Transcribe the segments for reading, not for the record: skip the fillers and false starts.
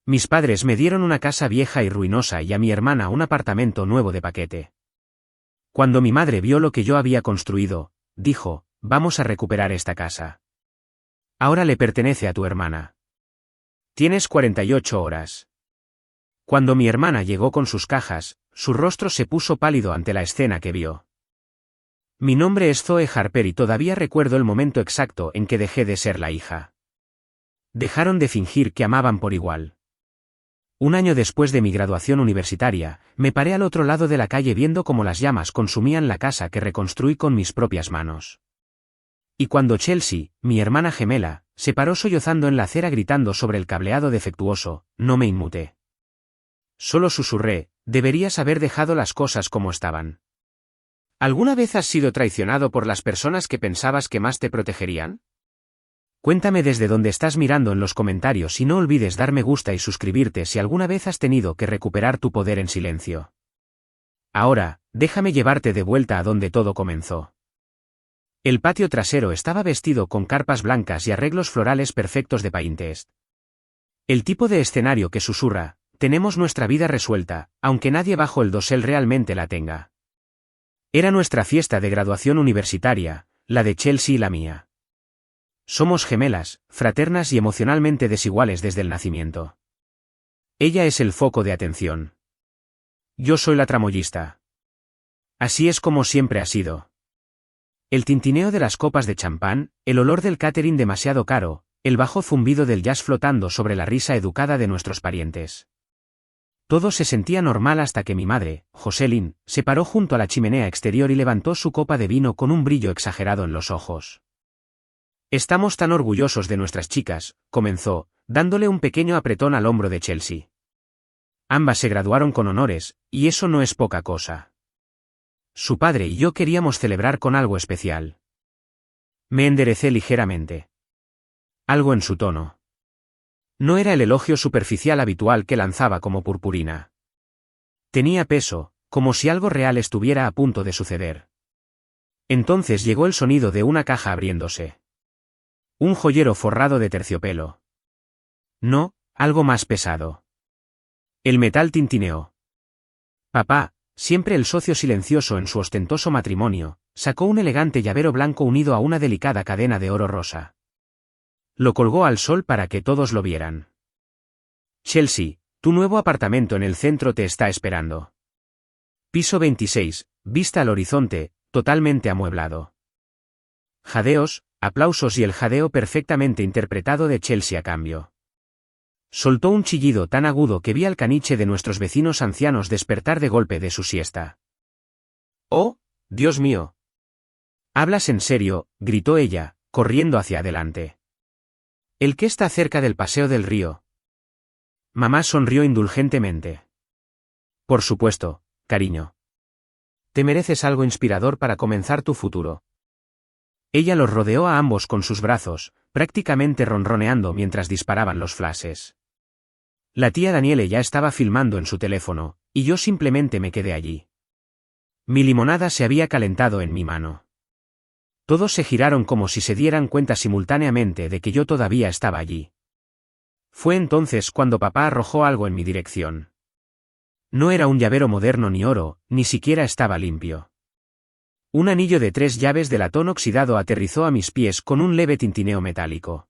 Mis padres me dieron una casa vieja y ruinosa y a mi hermana un apartamento nuevo de paquete. Cuando mi madre vio lo que yo había construido, dijo, vamos a recuperar esta casa. Ahora le pertenece a tu hermana. Tienes 48 horas. Cuando mi hermana llegó con sus cajas, su rostro se puso pálido ante la escena que vio. Mi nombre es Zoe Harper y todavía recuerdo el momento exacto en que dejé de ser la hija. Dejaron de fingir que amaban por igual. Un año después de mi graduación universitaria, me paré al otro lado de la calle viendo cómo las llamas consumían la casa que reconstruí con mis propias manos. Y cuando Chelsea, mi hermana gemela, se paró sollozando en la acera gritando sobre el cableado defectuoso, no me inmuté. Solo susurré, deberías haber dejado las cosas como estaban. ¿Alguna vez has sido traicionado por las personas que pensabas que más te protegerían? Cuéntame desde donde estás mirando en los comentarios y no olvides dar me gusta y suscribirte si alguna vez has tenido que recuperar tu poder en silencio. Ahora, déjame llevarte de vuelta a donde todo comenzó. El patio trasero estaba vestido con carpas blancas y arreglos florales perfectos de Pinterest. El tipo de escenario que susurra, tenemos nuestra vida resuelta, aunque nadie bajo el dosel realmente la tenga. Era nuestra fiesta de graduación universitaria, la de Chelsea y la mía. Somos gemelas, fraternas y emocionalmente desiguales desde el nacimiento. Ella es el foco de atención. Yo soy la tramoyista. Así es como siempre ha sido. El tintineo de las copas de champán, el olor del catering demasiado caro, el bajo zumbido del jazz flotando sobre la risa educada de nuestros parientes. Todo se sentía normal hasta que mi madre, Jocelyn, se paró junto a la chimenea exterior y levantó su copa de vino con un brillo exagerado en los ojos. Estamos tan orgullosos de nuestras chicas, comenzó, dándole un pequeño apretón al hombro de Chelsea. Ambas se graduaron con honores, y eso no es poca cosa. Su padre y yo queríamos celebrar con algo especial. Me enderecé ligeramente. Algo en su tono. No era el elogio superficial habitual que lanzaba como purpurina. Tenía peso, como si algo real estuviera a punto de suceder. Entonces llegó el sonido de una caja abriéndose. Un joyero forrado de terciopelo. No, algo más pesado. El metal tintineó. Papá, siempre el socio silencioso en su ostentoso matrimonio, sacó un elegante llavero blanco unido a una delicada cadena de oro rosa. Lo colgó al sol para que todos lo vieran. Chelsea, tu nuevo apartamento en el centro te está esperando. Piso 26, vista al horizonte, totalmente amueblado. Jadeos, aplausos y el jadeo perfectamente interpretado de Chelsea a cambio. Soltó un chillido tan agudo que vi al caniche de nuestros vecinos ancianos despertar de golpe de su siesta. ¡Oh, Dios mío! ¿Hablas en serio?, gritó ella, corriendo hacia adelante. ¿El que está cerca del paseo del río? Mamá sonrió indulgentemente. Por supuesto, cariño. Te mereces algo inspirador para comenzar tu futuro. Ella los rodeó a ambos con sus brazos, prácticamente ronroneando mientras disparaban los flashes. La tía Daniele ya estaba filmando en su teléfono, y yo simplemente me quedé allí. Mi limonada se había calentado en mi mano. Todos se giraron como si se dieran cuenta simultáneamente de que yo todavía estaba allí. Fue entonces cuando papá arrojó algo en mi dirección. No era un llavero moderno ni oro, ni siquiera estaba limpio. Un anillo de 3 llaves de latón oxidado aterrizó a mis pies con un leve tintineo metálico.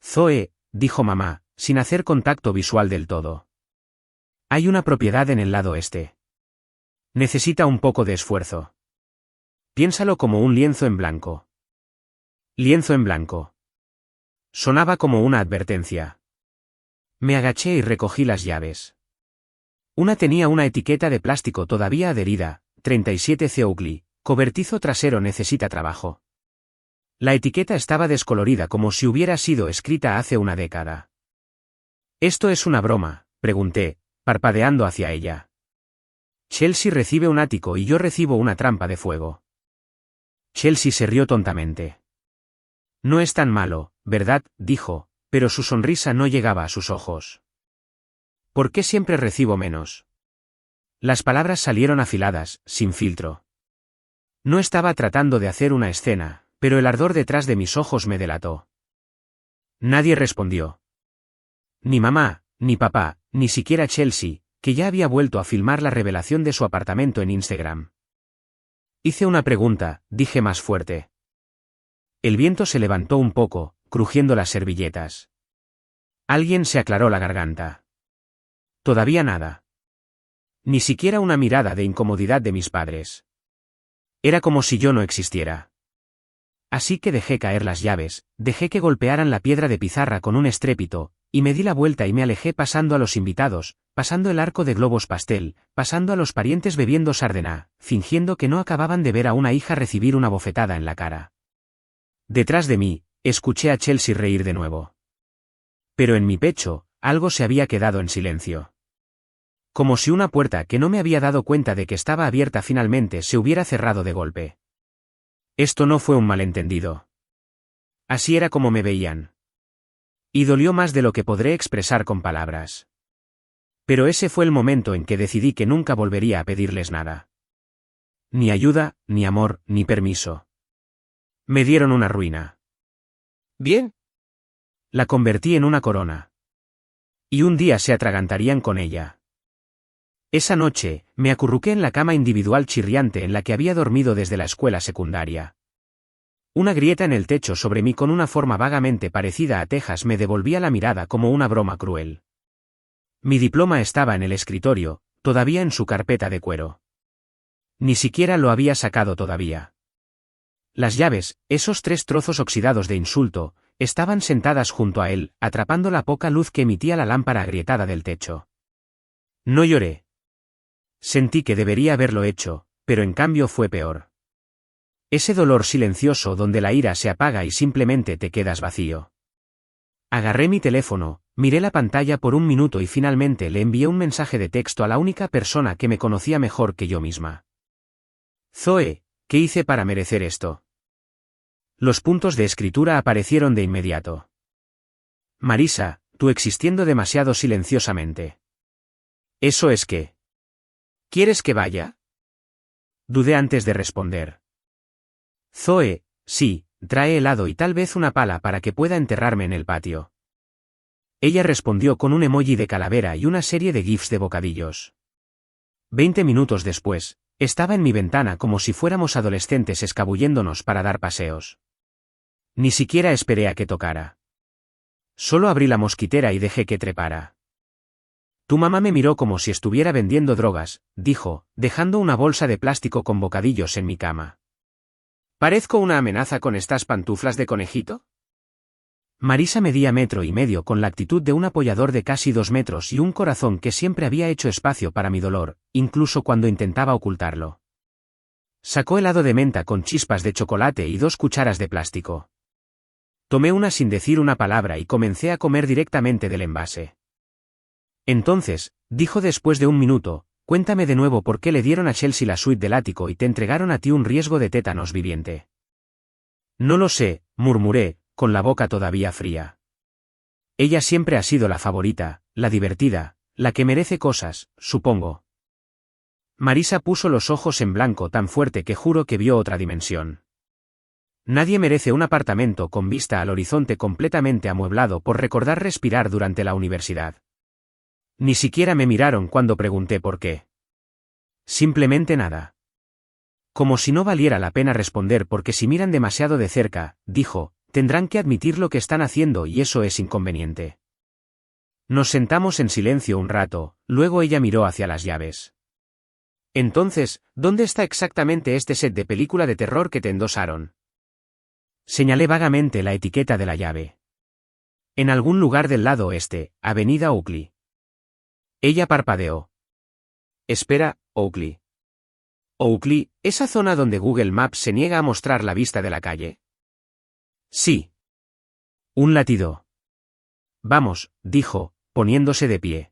Zoe, dijo mamá, sin hacer contacto visual del todo. Hay una propiedad en el lado este. Necesita un poco de esfuerzo. Piénsalo como un lienzo en blanco. Lienzo en blanco. Sonaba como una advertencia. Me agaché y recogí las llaves. Una tenía una etiqueta de plástico todavía adherida, 37 Ugly, cobertizo trasero necesita trabajo. La etiqueta estaba descolorida como si hubiera sido escrita hace una década. ¿Esto es una broma?, pregunté, parpadeando hacia ella. Chelsea recibe un ático y yo recibo una trampa de fuego. Chelsea se rió tontamente. No es tan malo, ¿verdad?, dijo, pero su sonrisa no llegaba a sus ojos. ¿Por qué siempre recibo menos? Las palabras salieron afiladas, sin filtro. No estaba tratando de hacer una escena, pero el ardor detrás de mis ojos me delató. Nadie respondió. Ni mamá, ni papá, ni siquiera Chelsea, que ya había vuelto a filmar la revelación de su apartamento en Instagram. Hice una pregunta, dije más fuerte. El viento se levantó un poco, crujiendo las servilletas. Alguien se aclaró la garganta. Todavía nada. Ni siquiera una mirada de incomodidad de mis padres. Era como si yo no existiera. Así que dejé caer las llaves, dejé que golpearan la piedra de pizarra con un estrépito, y me di la vuelta y me alejé pasando a los invitados, pasando el arco de globos pastel, pasando a los parientes bebiendo Sardená, fingiendo que no acababan de ver a una hija recibir una bofetada en la cara. Detrás de mí, escuché a Chelsea reír de nuevo. Pero en mi pecho, algo se había quedado en silencio. Como si una puerta que no me había dado cuenta de que estaba abierta finalmente se hubiera cerrado de golpe. Esto no fue un malentendido. Así era como me veían. Y dolió más de lo que podré expresar con palabras. Pero ese fue el momento en que decidí que nunca volvería a pedirles nada. Ni ayuda, ni amor, ni permiso. Me dieron una ruina. Bien. La convertí en una corona. Y un día se atragantarían con ella. Esa noche, me acurruqué en la cama individual chirriante en la que había dormido desde la escuela secundaria. Una grieta en el techo sobre mí con una forma vagamente parecida a tejas me devolvía la mirada como una broma cruel. Mi diploma estaba en el escritorio, todavía en su carpeta de cuero. Ni siquiera lo había sacado todavía. Las llaves, esos 3 trozos oxidados de insulto, estaban sentadas junto a él, atrapando la poca luz que emitía la lámpara agrietada del techo. No lloré. Sentí que debería haberlo hecho, pero en cambio fue peor. Ese dolor silencioso donde la ira se apaga y simplemente te quedas vacío. Agarré mi teléfono, miré la pantalla por un minuto y finalmente le envié un mensaje de texto a la única persona que me conocía mejor que yo misma. Zoe, ¿qué hice para merecer esto? Los puntos de escritura aparecieron de inmediato. Marisa, tú existiendo demasiado silenciosamente. ¿Eso es qué? ¿Quieres que vaya? Dudé antes de responder. Zoe, sí, trae helado y tal vez una pala para que pueda enterrarme en el patio. Ella respondió con un emoji de calavera y una serie de gifs de bocadillos. 20 minutos después, estaba en mi ventana como si fuéramos adolescentes escabulléndonos para dar paseos. Ni siquiera esperé a que tocara. Solo abrí la mosquitera y dejé que trepara. Tu mamá me miró como si estuviera vendiendo drogas, dijo, dejando una bolsa de plástico con bocadillos en mi cama. ¿Parezco una amenaza con estas pantuflas de conejito? Marisa medía 1,5 metros con la actitud de un apoyador de casi 2 metros y un corazón que siempre había hecho espacio para mi dolor, incluso cuando intentaba ocultarlo. Sacó helado de menta con chispas de chocolate y 2 cucharas de plástico. Tomé una sin decir una palabra y comencé a comer directamente del envase. Entonces, dijo después de un minuto, cuéntame de nuevo por qué le dieron a Chelsea la suite del ático y te entregaron a ti un riesgo de tétanos viviente. No lo sé, murmuré, con la boca todavía fría. Ella siempre ha sido la favorita, la divertida, la que merece cosas, supongo. Marisa puso los ojos en blanco tan fuerte que juro que vio otra dimensión. Nadie merece un apartamento con vista al horizonte completamente amueblado por recordar respirar durante la universidad. Ni siquiera me miraron cuando pregunté por qué. Simplemente nada. Como si no valiera la pena responder porque si miran demasiado de cerca, dijo, tendrán que admitir lo que están haciendo y eso es inconveniente. Nos sentamos en silencio un rato, luego ella miró hacia las llaves. Entonces, ¿dónde está exactamente este set de película de terror que te endosaron? Señalé vagamente la etiqueta de la llave. En algún lugar del lado oeste, Avenida Oakley. Ella parpadeó. Espera, Oakley. Oakley, ¿esa zona donde Google Maps se niega a mostrar la vista de la calle? Sí. Un latido. Vamos, dijo, poniéndose de pie.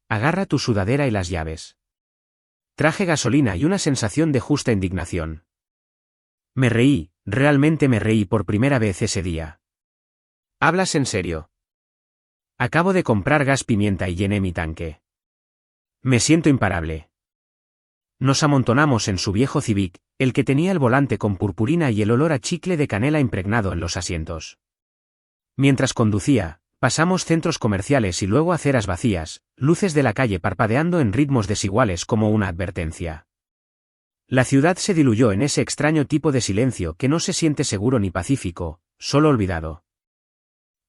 Agarra tu sudadera y las llaves. Traje gasolina y una sensación de justa indignación. Me reí, realmente me reí por primera vez ese día. ¿Hablas en serio? Acabo de comprar gas pimienta y llené mi tanque. Me siento imparable. Nos amontonamos en su viejo Civic, el que tenía el volante con purpurina y el olor a chicle de canela impregnado en los asientos. Mientras conducía, Pasamos centros comerciales y luego aceras vacías, luces de la calle parpadeando en ritmos desiguales como una advertencia. La ciudad se diluyó en ese extraño tipo de silencio que no se siente seguro ni pacífico, solo olvidado.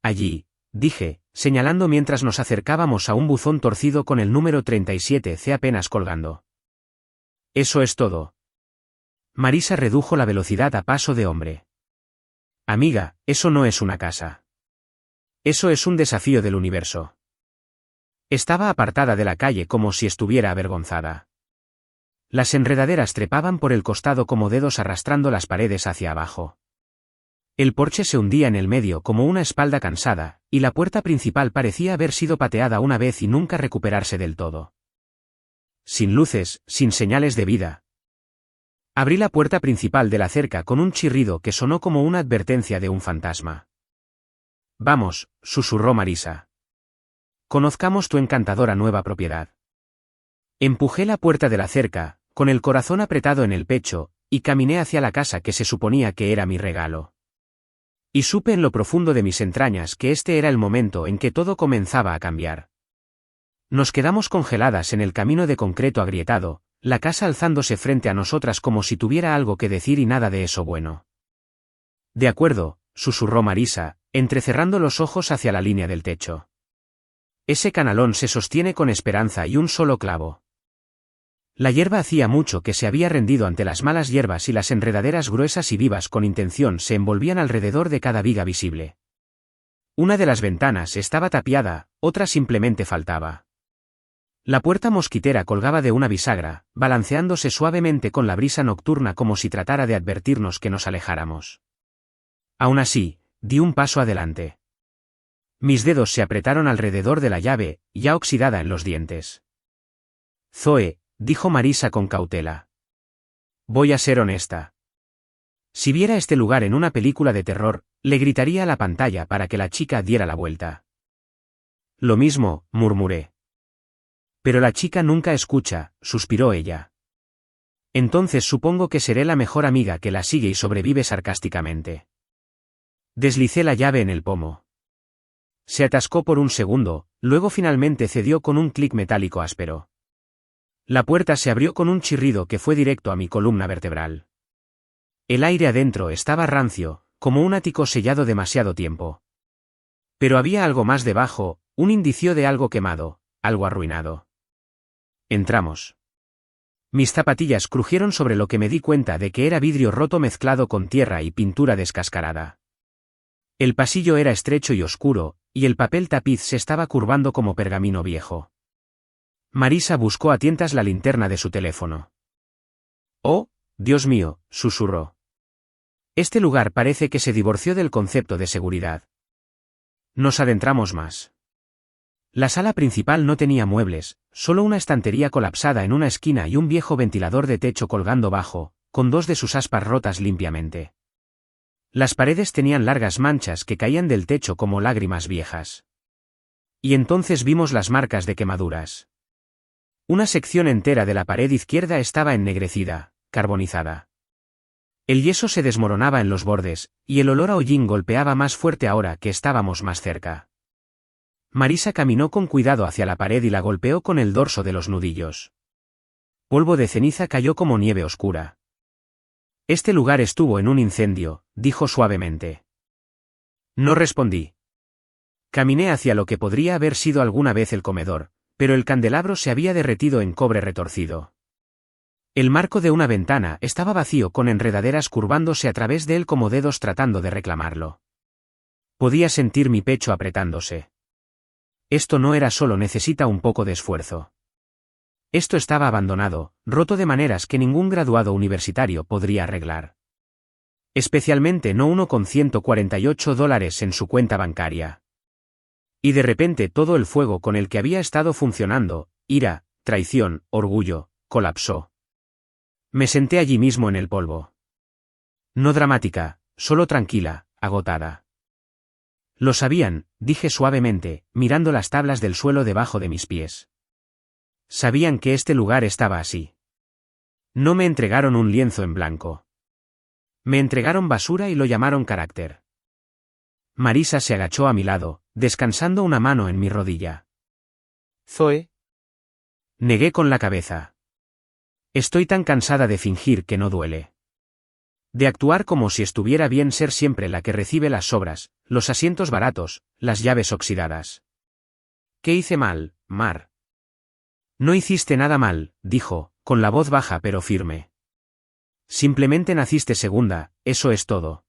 Allí, dije, señalando mientras nos acercábamos a un buzón torcido con el número 37C apenas colgando. Eso es todo. Marisa redujo la velocidad a paso de hombre. Amiga, eso no es una casa. Eso es un desafío del universo. Estaba apartada de la calle como si estuviera avergonzada. Las enredaderas trepaban por el costado como dedos arrastrando las paredes hacia abajo. El porche se hundía en el medio como una espalda cansada, y la puerta principal parecía haber sido pateada una vez y nunca recuperarse del todo. Sin luces, sin señales de vida. Abrí la puerta principal de la cerca con un chirrido que sonó como una advertencia de un fantasma. Vamos, susurró Marisa. Conozcamos tu encantadora nueva propiedad. Empujé la puerta de la cerca, con el corazón apretado en el pecho, y caminé hacia la casa que se suponía que era mi regalo. Y supe en lo profundo de mis entrañas que este era el momento en que todo comenzaba a cambiar. Nos quedamos congeladas en el camino de concreto agrietado, la casa alzándose frente a nosotras como si tuviera algo que decir y nada de eso bueno. De acuerdo, susurró Marisa, entrecerrando los ojos hacia la línea del techo. Ese canalón se sostiene con esperanza y un solo clavo. La hierba hacía mucho que se había rendido ante las malas hierbas y las enredaderas gruesas y vivas con intención se envolvían alrededor de cada viga visible. Una de las ventanas estaba tapiada, otra simplemente faltaba. La puerta mosquitera colgaba de una bisagra, balanceándose suavemente con la brisa nocturna como si tratara de advertirnos que nos alejáramos. Aún así, di un paso adelante. Mis dedos se apretaron alrededor de la llave, ya oxidada en los dientes. Zoe, dijo Marisa con cautela. Voy a ser honesta. Si viera este lugar en una película de terror, le gritaría a la pantalla para que la chica diera la vuelta. Lo mismo, murmuré. Pero la chica nunca escucha, suspiró ella. Entonces supongo que seré la mejor amiga que la sigue y sobrevive sarcásticamente. Deslicé la llave en el pomo. Se atascó por un segundo, luego finalmente cedió con un clic metálico áspero. La puerta se abrió con un chirrido que fue directo a mi columna vertebral. El aire adentro estaba rancio, como un ático sellado demasiado tiempo. Pero había algo más debajo, un indicio de algo quemado, algo arruinado. Entramos. Mis zapatillas crujieron sobre lo que me di cuenta de que era vidrio roto mezclado con tierra y pintura descascarada. El pasillo era estrecho y oscuro, y el papel tapiz se estaba curvando como pergamino viejo. Marisa buscó a tientas la linterna de su teléfono. «Oh, Dios mío», susurró. Este lugar parece que se divorció del concepto de seguridad. Nos adentramos más. La sala principal no tenía muebles, solo una estantería colapsada en una esquina y un viejo ventilador de techo colgando bajo, con dos de sus aspas rotas limpiamente. Las paredes tenían largas manchas que caían del techo como lágrimas viejas. Y entonces vimos las marcas de quemaduras. Una sección entera de la pared izquierda estaba ennegrecida, carbonizada. El yeso se desmoronaba en los bordes, y el olor a hollín golpeaba más fuerte ahora que estábamos más cerca. Marisa caminó con cuidado hacia la pared y la golpeó con el dorso de los nudillos. Polvo de ceniza cayó como nieve oscura. Este lugar estuvo en un incendio, dijo suavemente. No respondí. Caminé hacia lo que podría haber sido alguna vez el comedor, pero el candelabro se había derretido en cobre retorcido. El marco de una ventana estaba vacío con enredaderas curvándose a través de él como dedos tratando de reclamarlo. Podía sentir mi pecho apretándose. Esto no era solo necesita un poco de esfuerzo. Esto estaba abandonado, roto de maneras que ningún graduado universitario podría arreglar. Especialmente no uno con $148 en su cuenta bancaria. Y de repente todo el fuego con el que había estado funcionando, ira, traición, orgullo, colapsó. Me senté allí mismo en el polvo. No dramática, solo tranquila, agotada. Lo sabían, dije suavemente, mirando las tablas del suelo debajo de mis pies. Sabían que este lugar estaba así. No me entregaron un lienzo en blanco. Me entregaron basura y lo llamaron carácter. Marisa se agachó a mi lado, descansando una mano en mi rodilla. Zoe. Negué con la cabeza. Estoy tan cansada de fingir que no duele. De actuar como si estuviera bien, ser siempre la que recibe las sobras, los asientos baratos, las llaves oxidadas. ¿Qué hice mal, Mar? No hiciste nada mal, dijo, con la voz baja pero firme. Simplemente naciste segunda, eso es todo.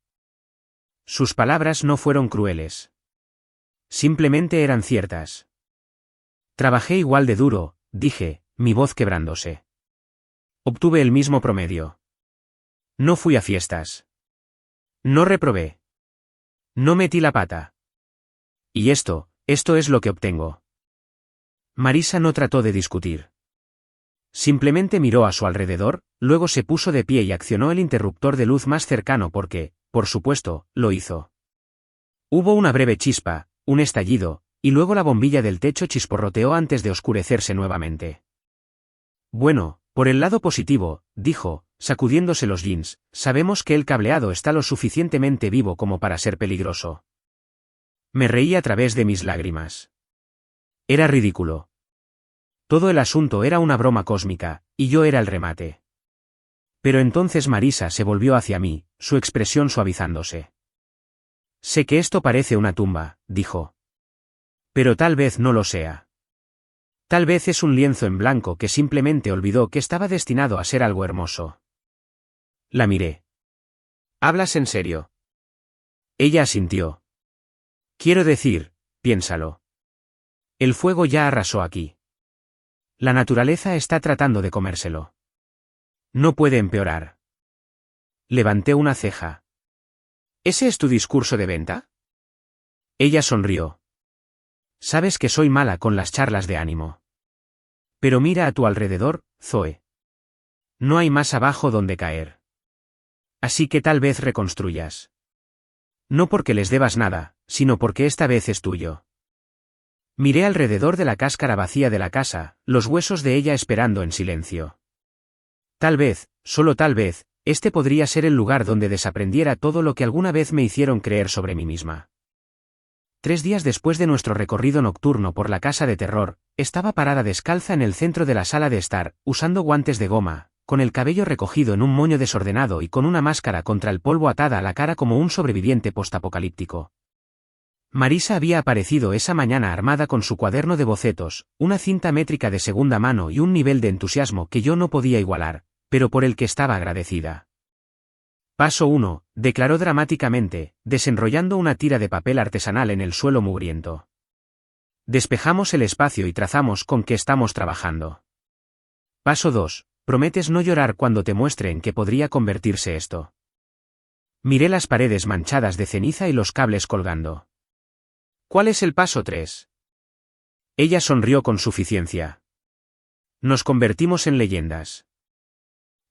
Sus palabras no fueron crueles. Simplemente eran ciertas. Trabajé igual de duro, dije, mi voz quebrándose. Obtuve el mismo promedio. No fui a fiestas. No reprobé. No metí la pata. Y esto es lo que obtengo. Marisa no trató de discutir. Simplemente miró a su alrededor, luego se puso de pie y accionó el interruptor de luz más cercano porque, por supuesto, lo hizo. Hubo una breve chispa, un estallido, y luego la bombilla del techo chisporroteó antes de oscurecerse nuevamente. Bueno, por el lado positivo, dijo, sacudiéndose los jeans, sabemos que el cableado está lo suficientemente vivo como para ser peligroso. Me reí a través de mis lágrimas. Era ridículo. Todo el asunto era una broma cósmica, y yo era el remate. Pero entonces Marisa se volvió hacia mí, su expresión suavizándose. Sé que esto parece una tumba, dijo. Pero tal vez no lo sea. Tal vez es un lienzo en blanco que simplemente olvidó que estaba destinado a ser algo hermoso. La miré. ¿Hablas en serio? Ella asintió. Quiero decir, piénsalo. El fuego ya arrasó aquí. La naturaleza está tratando de comérselo. No puede empeorar. Levanté una ceja. ¿Ese es tu discurso de venta? Ella sonrió. Sabes que soy mala con las charlas de ánimo. Pero mira a tu alrededor, Zoe. No hay más abajo donde caer. Así que tal vez reconstruyas. No porque les debas nada, sino porque esta vez es tuyo. Miré alrededor de la cáscara vacía de la casa, los huesos de ella esperando en silencio. Tal vez, solo tal vez, este podría ser el lugar donde desaprendiera todo lo que alguna vez me hicieron creer sobre mí misma. 3 días después de nuestro recorrido nocturno por la casa de terror, estaba parada descalza en el centro de la sala de estar, usando guantes de goma, con el cabello recogido en un moño desordenado y con una máscara contra el polvo atada a la cara como un sobreviviente postapocalíptico. Marisa había aparecido esa mañana armada con su cuaderno de bocetos, una cinta métrica de segunda mano y un nivel de entusiasmo que yo no podía igualar, pero por el que estaba agradecida. Paso 1, declaró dramáticamente, desenrollando una tira de papel artesanal en el suelo mugriento. Despejamos el espacio y trazamos con qué estamos trabajando. Paso 2, prometes no llorar cuando te muestre en qué podría convertirse esto. Miré las paredes manchadas de ceniza y los cables colgando. ¿Cuál es el paso 3? Ella sonrió con suficiencia. Nos convertimos en leyendas.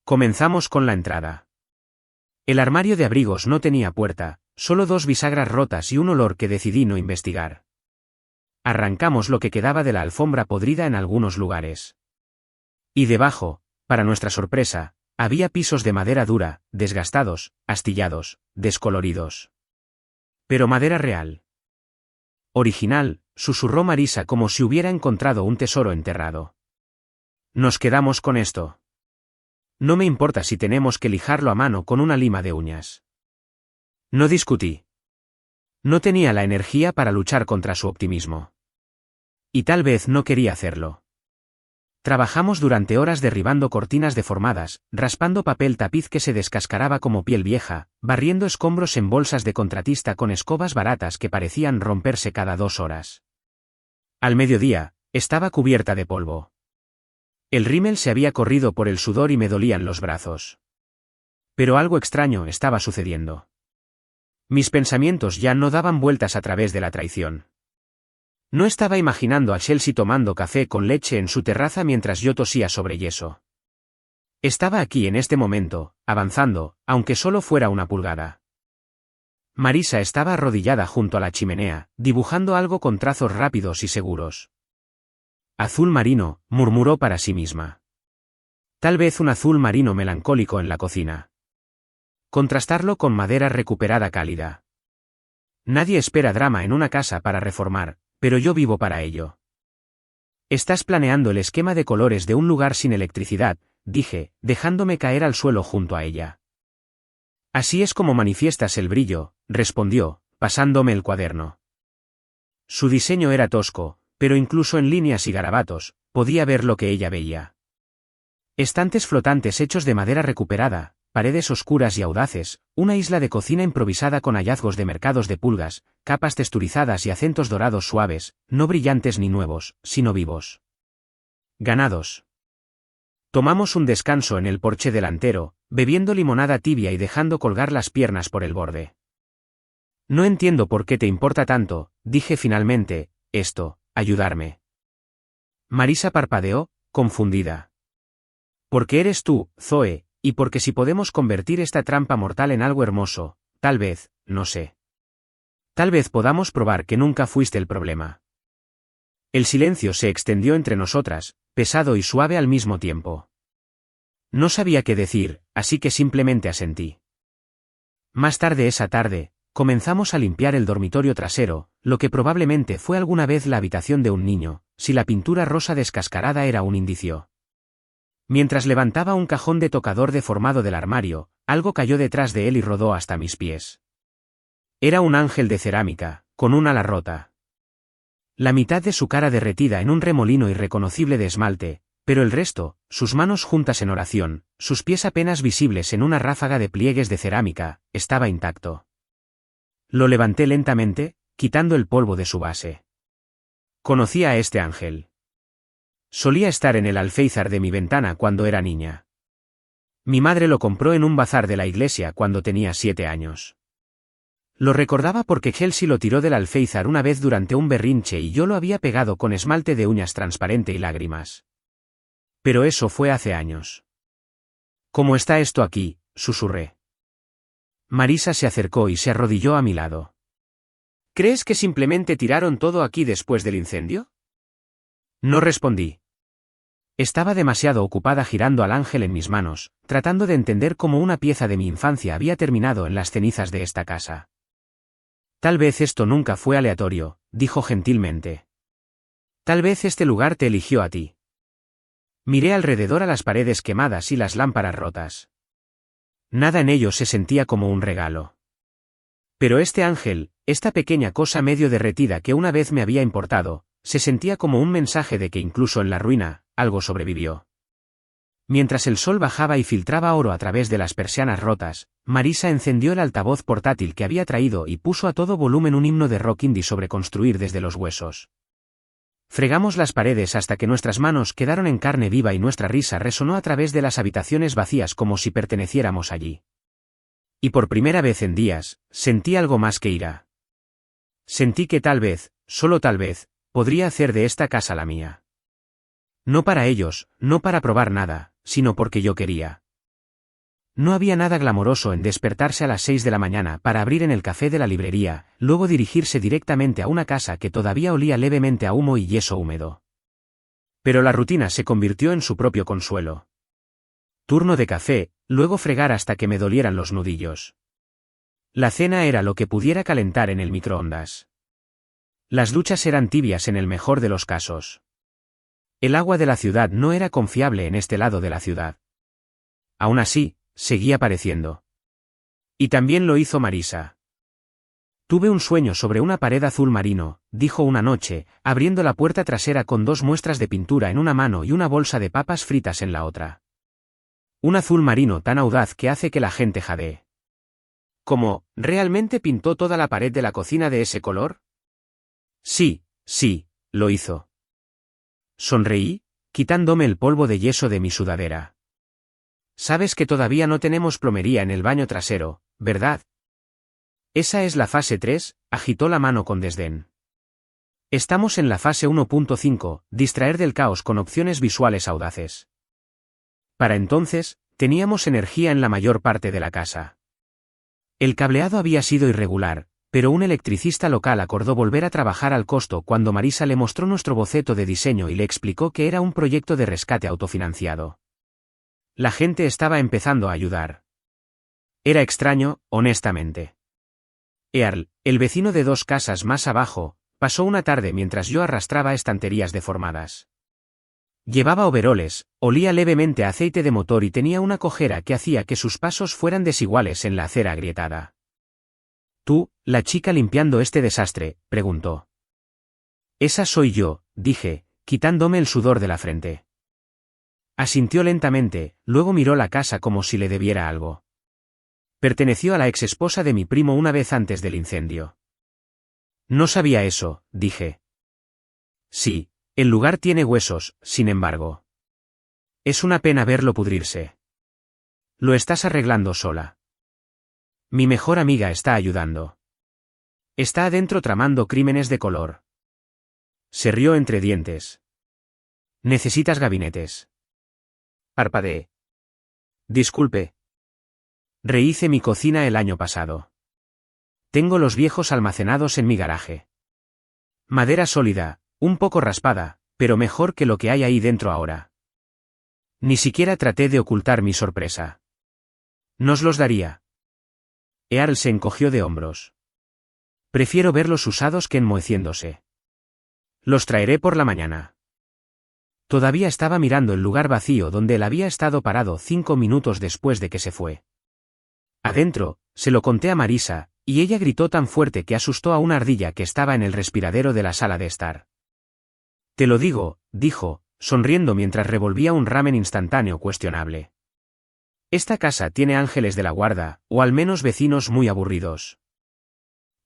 Comenzamos con la entrada. El armario de abrigos no tenía puerta, solo 2 bisagras rotas y un olor que decidí no investigar. Arrancamos lo que quedaba de la alfombra podrida en algunos lugares. Y debajo, para nuestra sorpresa, había pisos de madera dura, desgastados, astillados, descoloridos. Pero madera real. Original, susurró Marisa como si hubiera encontrado un tesoro enterrado. Nos quedamos con esto. No me importa si tenemos que lijarlo a mano con una lima de uñas. No discutí. No tenía la energía para luchar contra su optimismo. Y tal vez no quería hacerlo. Trabajamos durante horas derribando cortinas deformadas, raspando papel tapiz que se descascaraba como piel vieja, barriendo escombros en bolsas de contratista con escobas baratas que parecían romperse cada 2 horas. Al mediodía, estaba cubierta de polvo. El rímel se había corrido por el sudor y me dolían los brazos. Pero algo extraño estaba sucediendo. Mis pensamientos ya no daban vueltas a través de la traición. No estaba imaginando a Chelsea tomando café con leche en su terraza mientras yo tosía sobre yeso. Estaba aquí en este momento, avanzando, aunque solo fuera una pulgada. Marisa estaba arrodillada junto a la chimenea, dibujando algo con trazos rápidos y seguros. Azul marino, murmuró para sí misma. Tal vez un azul marino melancólico en la cocina. Contrastarlo con madera recuperada cálida. Nadie espera drama en una casa para reformar, pero yo vivo para ello. Estás planeando el esquema de colores de un lugar sin electricidad, dije, dejándome caer al suelo junto a ella. Así es como manifiestas el brillo, respondió, pasándome el cuaderno. Su diseño era tosco, pero incluso en líneas y garabatos, podía ver lo que ella veía. Estantes flotantes hechos de madera recuperada, paredes oscuras y audaces, una isla de cocina improvisada con hallazgos de mercados de pulgas, capas texturizadas y acentos dorados suaves, no brillantes ni nuevos, sino vivos. Ganados. Tomamos un descanso en el porche delantero, bebiendo limonada tibia y dejando colgar las piernas por el borde. No entiendo por qué te importa tanto, dije finalmente, ayudarme. Marisa parpadeó, confundida. Porque eres tú, Zoe, y porque si podemos convertir esta trampa mortal en algo hermoso, tal vez, no sé. Tal vez podamos probar que nunca fuiste el problema. El silencio se extendió entre nosotras, pesado y suave al mismo tiempo. No sabía qué decir, así que simplemente asentí. Más tarde esa tarde, comenzamos a limpiar el dormitorio trasero, lo que probablemente fue alguna vez la habitación de un niño, si la pintura rosa descascarada era un indicio. Mientras levantaba un cajón de tocador deformado del armario, algo cayó detrás de él y rodó hasta mis pies. Era un ángel de cerámica, con un ala rota. La mitad de su cara derretida en un remolino irreconocible de esmalte, pero el resto, sus manos juntas en oración, sus pies apenas visibles en una ráfaga de pliegues de cerámica, estaba intacto. Lo levanté lentamente, quitando el polvo de su base. Conocía a este ángel. Solía estar en el alféizar de mi ventana cuando era niña. Mi madre lo compró en un bazar de la iglesia cuando tenía 7 años. Lo recordaba porque Chelsea lo tiró del alféizar una vez durante un berrinche y yo lo había pegado con esmalte de uñas transparente y lágrimas. Pero eso fue hace años. ¿Cómo está esto aquí?, susurré. Marisa se acercó y se arrodilló a mi lado. ¿Crees que simplemente tiraron todo aquí después del incendio? No respondí. Estaba demasiado ocupada girando al ángel en mis manos, tratando de entender cómo una pieza de mi infancia había terminado en las cenizas de esta casa. Tal vez esto nunca fue aleatorio, dijo gentilmente. Tal vez este lugar te eligió a ti. Miré alrededor a las paredes quemadas y las lámparas rotas. Nada en ello se sentía como un regalo. Pero este ángel, esta pequeña cosa medio derretida que una vez me había importado, se sentía como un mensaje de que incluso en la ruina, algo sobrevivió. Mientras el sol bajaba y filtraba oro a través de las persianas rotas, Marisa encendió el altavoz portátil que había traído y puso a todo volumen un himno de rock indie sobre construir desde los huesos. Fregamos las paredes hasta que nuestras manos quedaron en carne viva y nuestra risa resonó a través de las habitaciones vacías como si perteneciéramos allí. Y por primera vez en días, sentí algo más que ira. Sentí que tal vez, solo tal vez, podría hacer de esta casa la mía. No para ellos, no para probar nada, sino porque yo quería. No había nada glamoroso en despertarse a las 6 de la mañana para abrir en el café de la librería, luego dirigirse directamente a una casa que todavía olía levemente a humo y yeso húmedo. Pero la rutina se convirtió en su propio consuelo. Turno de café, luego fregar hasta que me dolieran los nudillos. La cena era lo que pudiera calentar en el microondas. Las duchas eran tibias en el mejor de los casos. El agua de la ciudad no era confiable en este lado de la ciudad. Aún así, seguía apareciendo. Y también lo hizo Marisa. Tuve un sueño sobre una pared azul marino, dijo una noche, abriendo la puerta trasera con 2 muestras de pintura en una mano y una bolsa de papas fritas en la otra. Un azul marino tan audaz que hace que la gente jadee. ¿Cómo, realmente pintó toda la pared de la cocina de ese color? Sí, lo hizo. Sonreí, quitándome el polvo de yeso de mi sudadera. Sabes que todavía no tenemos plomería en el baño trasero, ¿verdad? Esa es la fase 3, agitó la mano con desdén. Estamos en la fase 1.5, distraer del caos con opciones visuales audaces. Para entonces, teníamos energía en la mayor parte de la casa. El cableado había sido irregular, pero un electricista local acordó volver a trabajar al costo cuando Marisa le mostró nuestro boceto de diseño y le explicó que era un proyecto de rescate autofinanciado. La gente estaba empezando a ayudar. Era extraño, honestamente. Earl, el vecino de 2 casas más abajo, pasó una tarde mientras yo arrastraba estanterías deformadas. Llevaba overoles, olía levemente a aceite de motor y tenía una cojera que hacía que sus pasos fueran desiguales en la acera agrietada. «¿Tú, la chica limpiando este desastre?», preguntó. «Esa soy yo», dije, quitándome el sudor de la frente. Asintió lentamente, luego miró la casa como si le debiera algo. Perteneció a la exesposa de mi primo una vez antes del incendio. «No sabía eso», dije. «Sí, el lugar tiene huesos, sin embargo. Es una pena verlo pudrirse. Lo estás arreglando sola. Mi mejor amiga está ayudando. Está adentro tramando crímenes de color». Se rió entre dientes. «¿Necesitas gabinetes?». Parpadeé. «Disculpe. Rehice mi cocina el año pasado. Tengo los viejos almacenados en mi garaje. Madera sólida, un poco raspada, pero mejor que lo que hay ahí dentro ahora». Ni siquiera traté de ocultar mi sorpresa. «¿Nos los daría?». Earl se encogió de hombros. «Prefiero verlos usados que enmoheciéndose. Los traeré por la mañana». Todavía estaba mirando el lugar vacío donde él había estado parado 5 minutos después de que se fue. Adentro, se lo conté a Marisa, y ella gritó tan fuerte que asustó a una ardilla que estaba en el respiradero de la sala de estar. «Te lo digo», dijo, sonriendo mientras revolvía un ramen instantáneo cuestionable. «Esta casa tiene ángeles de la guarda, o al menos vecinos muy aburridos».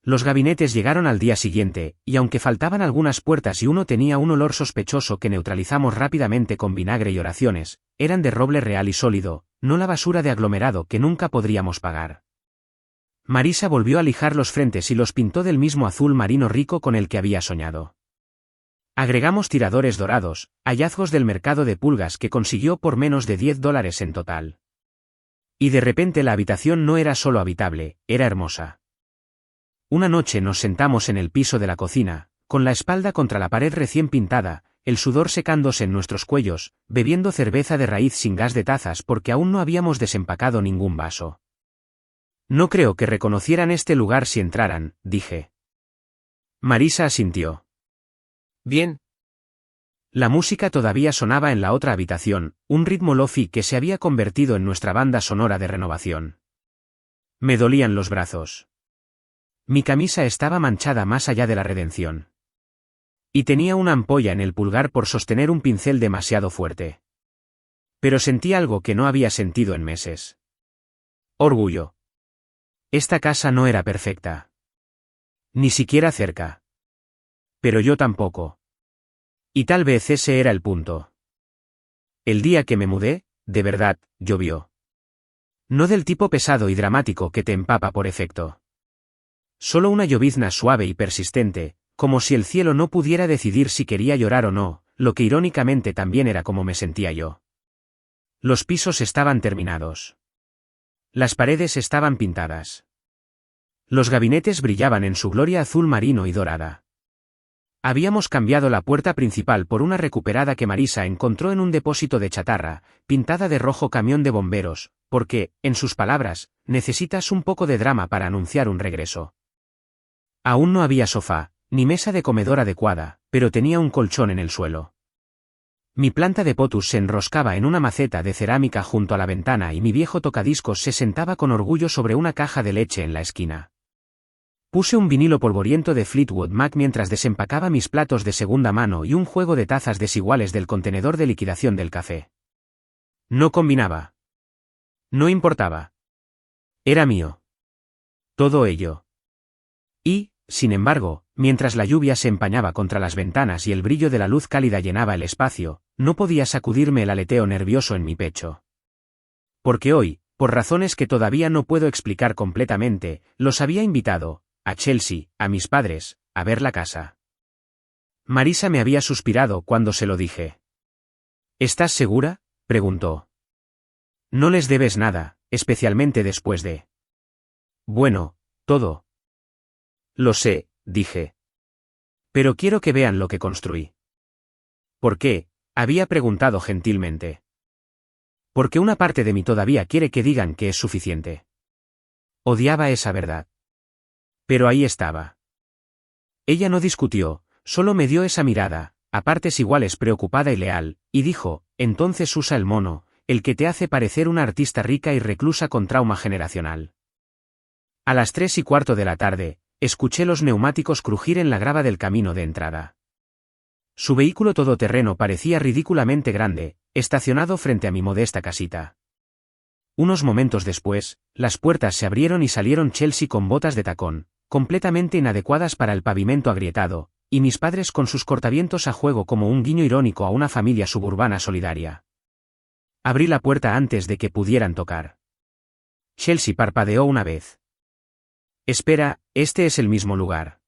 Los gabinetes llegaron al día siguiente, y aunque faltaban algunas puertas y uno tenía un olor sospechoso que neutralizamos rápidamente con vinagre y oraciones, eran de roble real y sólido, no la basura de aglomerado que nunca podríamos pagar. Marisa volvió a lijar los frentes y los pintó del mismo azul marino rico con el que había soñado. Agregamos tiradores dorados, hallazgos del mercado de pulgas que consiguió por menos de $10 en total. Y de repente la habitación no era solo habitable, era hermosa. Una noche nos sentamos en el piso de la cocina, con la espalda contra la pared recién pintada, el sudor secándose en nuestros cuellos, bebiendo cerveza de raíz sin gas de tazas porque aún no habíamos desempacado ningún vaso. «No creo que reconocieran este lugar si entraran», dije. Marisa asintió. «Bien». La música todavía sonaba en la otra habitación, un ritmo lofi que se había convertido en nuestra banda sonora de renovación. Me dolían los brazos. Mi camisa estaba manchada más allá de la redención. Y tenía una ampolla en el pulgar por sostener un pincel demasiado fuerte. Pero sentí algo que no había sentido en meses. Orgullo. Esta casa no era perfecta. Ni siquiera cerca. Pero yo tampoco. Y tal vez ese era el punto. El día que me mudé, de verdad, llovió. No del tipo pesado y dramático que te empapa por efecto. Solo una llovizna suave y persistente, como si el cielo no pudiera decidir si quería llorar o no, lo que irónicamente también era como me sentía yo. Los pisos estaban terminados. Las paredes estaban pintadas. Los gabinetes brillaban en su gloria azul marino y dorada. Habíamos cambiado la puerta principal por una recuperada que Marisa encontró en un depósito de chatarra, pintada de rojo camión de bomberos, porque, en sus palabras, necesitas un poco de drama para anunciar un regreso. Aún no había sofá, ni mesa de comedor adecuada, pero tenía un colchón en el suelo. Mi planta de potus se enroscaba en una maceta de cerámica junto a la ventana y mi viejo tocadiscos se sentaba con orgullo sobre una caja de leche en la esquina. Puse un vinilo polvoriento de Fleetwood Mac mientras desempacaba mis platos de segunda mano y un juego de tazas desiguales del contenedor de liquidación del café. No combinaba. No importaba. Era mío. Todo ello. Y, sin embargo, mientras la lluvia se empañaba contra las ventanas y el brillo de la luz cálida llenaba el espacio, no podía sacudirme el aleteo nervioso en mi pecho. Porque hoy, por razones que todavía no puedo explicar completamente, los había invitado, a Chelsea, a mis padres, a ver la casa. Marisa me había suspirado cuando se lo dije. ¿Estás segura?, preguntó. No les debes nada, especialmente después de... Bueno, todo. Lo sé, dije. Pero quiero que vean lo que construí. ¿Por qué?, había preguntado gentilmente. Porque una parte de mí todavía quiere que digan que es suficiente. Odiaba esa verdad. Pero ahí estaba. Ella no discutió, solo me dio esa mirada, a partes iguales preocupada y leal, y dijo, entonces usa el mono, el que te hace parecer una artista rica y reclusa con trauma generacional. A las 3:15 de la tarde, escuché los neumáticos crujir en la grava del camino de entrada. Su vehículo todoterreno parecía ridículamente grande, estacionado frente a mi modesta casita. Unos momentos después, las puertas se abrieron y salieron Chelsea con botas de tacón, completamente inadecuadas para el pavimento agrietado, y mis padres con sus cortavientos a juego como un guiño irónico a una familia suburbana solidaria. Abrí la puerta antes de que pudieran tocar. Chelsea parpadeó una vez. Espera, este es el mismo lugar.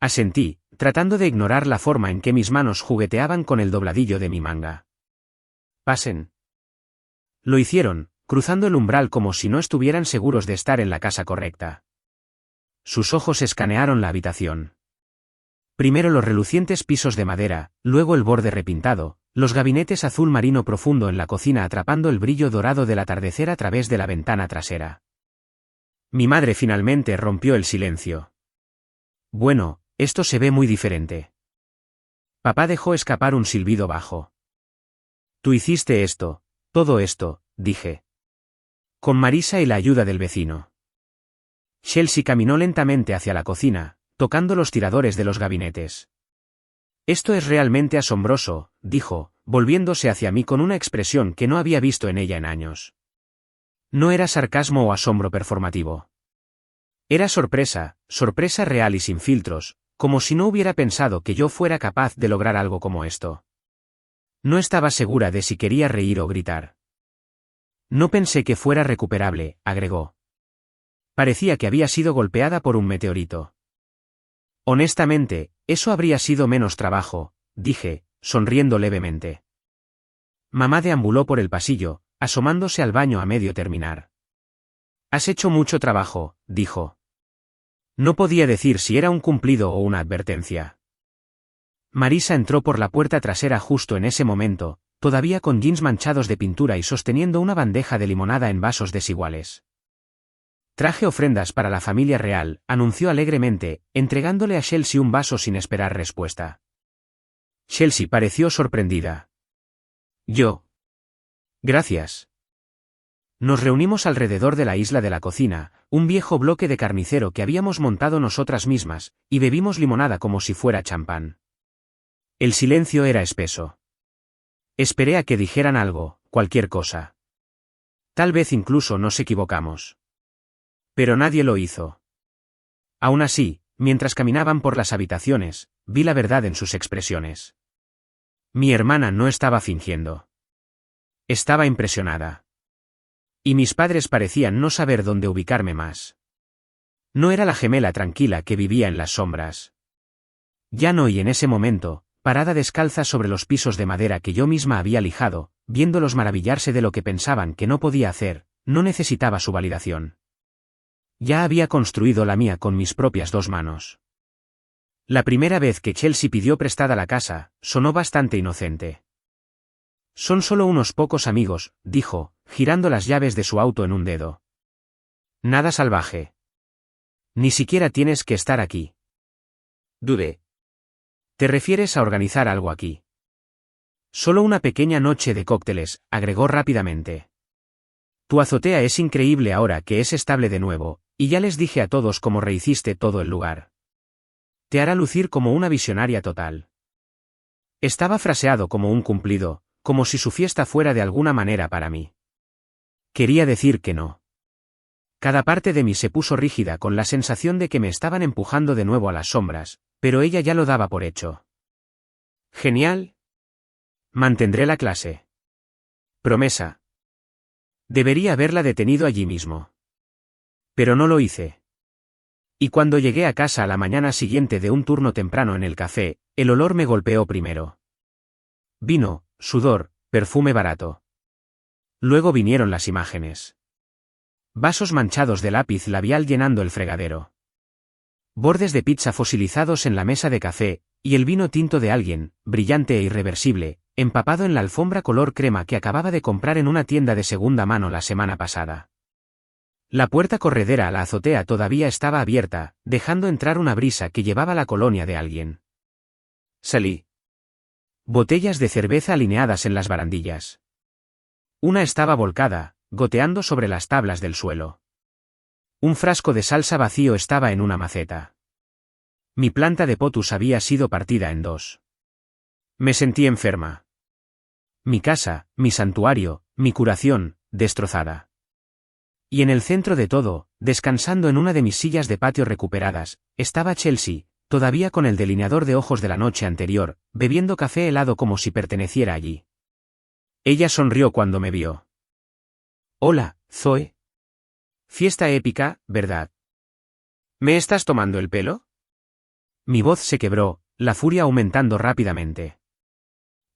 Asentí, tratando de ignorar la forma en que mis manos jugueteaban con el dobladillo de mi manga. Pasen. Lo hicieron, cruzando el umbral como si no estuvieran seguros de estar en la casa correcta. Sus ojos escanearon la habitación. Primero los relucientes pisos de madera, luego el borde repintado, los gabinetes azul marino profundo en la cocina atrapando el brillo dorado del atardecer a través de la ventana trasera. Mi madre finalmente rompió el silencio. Bueno, esto se ve muy diferente. Papá dejó escapar un silbido bajo. Tú hiciste esto, todo esto, dije. Con Marisa y la ayuda del vecino. Chelsea caminó lentamente hacia la cocina, tocando los tiradores de los gabinetes. Esto es realmente asombroso, dijo, volviéndose hacia mí con una expresión que no había visto en ella en años. No era sarcasmo o asombro performativo. Era sorpresa, sorpresa real y sin filtros, como si no hubiera pensado que yo fuera capaz de lograr algo como esto. No estaba segura de si quería reír o gritar. No pensé que fuera recuperable, agregó. Parecía que había sido golpeada por un meteorito. Honestamente, eso habría sido menos trabajo, dije, sonriendo levemente. Mamá deambuló por el pasillo, asomándose al baño a medio terminar. Has hecho mucho trabajo, dijo. No podía decir si era un cumplido o una advertencia. Marisa entró por la puerta trasera justo en ese momento, todavía con jeans manchados de pintura y sosteniendo una bandeja de limonada en vasos desiguales. Traje ofrendas para la familia real, anunció alegremente, entregándole a Chelsea un vaso sin esperar respuesta. Chelsea pareció sorprendida. Yo. Gracias. Nos reunimos alrededor de la isla de la cocina, un viejo bloque de carnicero que habíamos montado nosotras mismas, y bebimos limonada como si fuera champán. El silencio era espeso. Esperé a que dijeran algo, cualquier cosa. Tal vez incluso nos equivocamos. Pero nadie lo hizo. Aún así, mientras caminaban por las habitaciones, vi la verdad en sus expresiones. Mi hermana no estaba fingiendo. Estaba impresionada. Y mis padres parecían no saber dónde ubicarme más. No era la gemela tranquila que vivía en las sombras. Ya no, y en ese momento, parada descalza sobre los pisos de madera que yo misma había lijado, viéndolos maravillarse de lo que pensaban que no podía hacer, no necesitaba su validación. Ya había construido la mía con mis propias 2 manos. La primera vez que Chelsea pidió prestada la casa, sonó bastante inocente. Son solo unos pocos amigos, dijo, girando las llaves de su auto en un dedo. Nada salvaje. Ni siquiera tienes que estar aquí. Dudé. ¿Te refieres a organizar algo aquí? Solo una pequeña noche de cócteles, agregó rápidamente. Tu azotea es increíble ahora que es estable de nuevo, y ya les dije a todos cómo rehiciste todo el lugar. Te hará lucir como una visionaria total. Estaba fraseado como un cumplido, como si su fiesta fuera de alguna manera para mí. Quería decir que no. Cada parte de mí se puso rígida con la sensación de que me estaban empujando de nuevo a las sombras, pero ella ya lo daba por hecho. Genial. Mantendré la clase. Promesa. Debería haberla detenido allí mismo. Pero no lo hice. Y cuando llegué a casa a la mañana siguiente de un turno temprano en el café, el olor me golpeó primero. Vino, sudor, perfume barato. Luego vinieron las imágenes. Vasos manchados de lápiz labial llenando el fregadero. Bordes de pizza fosilizados en la mesa de café, y el vino tinto de alguien, brillante e irreversible, empapado en la alfombra color crema que acababa de comprar en una tienda de segunda mano la semana pasada. La puerta corredera a la azotea todavía estaba abierta, dejando entrar una brisa que llevaba la colonia de alguien. Salí. Botellas de cerveza alineadas en las barandillas. Una estaba volcada, goteando sobre las tablas del suelo. Un frasco de salsa vacío estaba en una maceta. Mi planta de potus había sido partida en dos. Me sentí enferma. Mi casa, mi santuario, mi curación, destrozada. Y en el centro de todo, descansando en una de mis sillas de patio recuperadas, estaba Chelsea, todavía con el delineador de ojos de la noche anterior, bebiendo café helado como si perteneciera allí. Ella sonrió cuando me vio. Hola, Zoe. Fiesta épica, ¿verdad? ¿Me estás tomando el pelo? Mi voz se quebró, la furia aumentando rápidamente.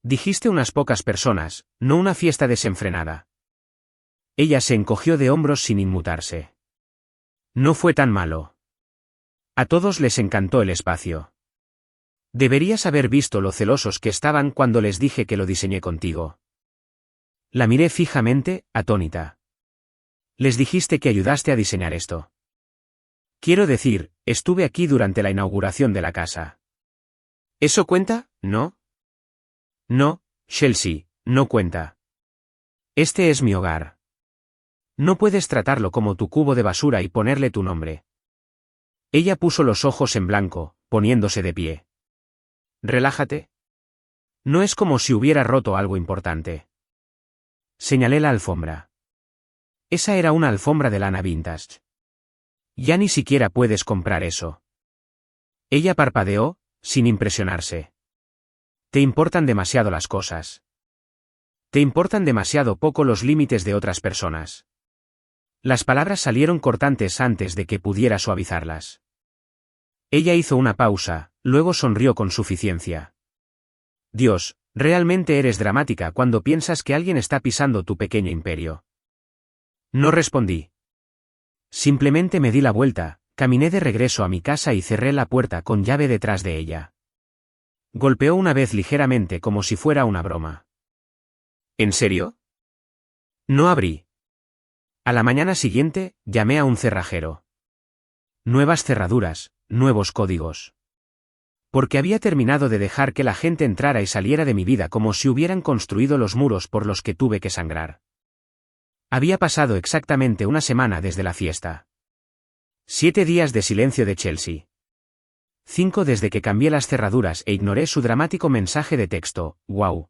Dijiste unas pocas personas, no una fiesta desenfrenada. Ella se encogió de hombros sin inmutarse. No fue tan malo. A todos les encantó el espacio. Deberías haber visto lo celosos que estaban cuando les dije que lo diseñé contigo. La miré fijamente, atónita. Les dijiste que ayudaste a diseñar esto. Quiero decir, estuve aquí durante la inauguración de la casa. ¿Eso cuenta, no? No, Chelsea, no cuenta. Este es mi hogar. No puedes tratarlo como tu cubo de basura y ponerle tu nombre. Ella puso los ojos en blanco, poniéndose de pie. Relájate. No es como si hubiera roto algo importante. Señalé la alfombra. Esa era una alfombra de lana vintage. Ya ni siquiera puedes comprar eso. Ella parpadeó, sin impresionarse. Te importan demasiado las cosas. Te importan demasiado poco los límites de otras personas. Las palabras salieron cortantes antes de que pudiera suavizarlas. Ella hizo una pausa, luego sonrió con suficiencia. Dios, realmente eres dramática cuando piensas que alguien está pisando tu pequeño imperio. No respondí. Simplemente me di la vuelta, caminé de regreso a mi casa y cerré la puerta con llave detrás de ella. Golpeó una vez ligeramente como si fuera una broma. ¿En serio? No abrí. A la mañana siguiente, llamé a un cerrajero. Nuevas cerraduras, nuevos códigos. Porque había terminado de dejar que la gente entrara y saliera de mi vida como si hubieran construido los muros por los que tuve que sangrar. Había pasado exactamente una semana desde la fiesta. 7 días de silencio de Chelsea. 5 desde que cambié las cerraduras e ignoré su dramático mensaje de texto, wow.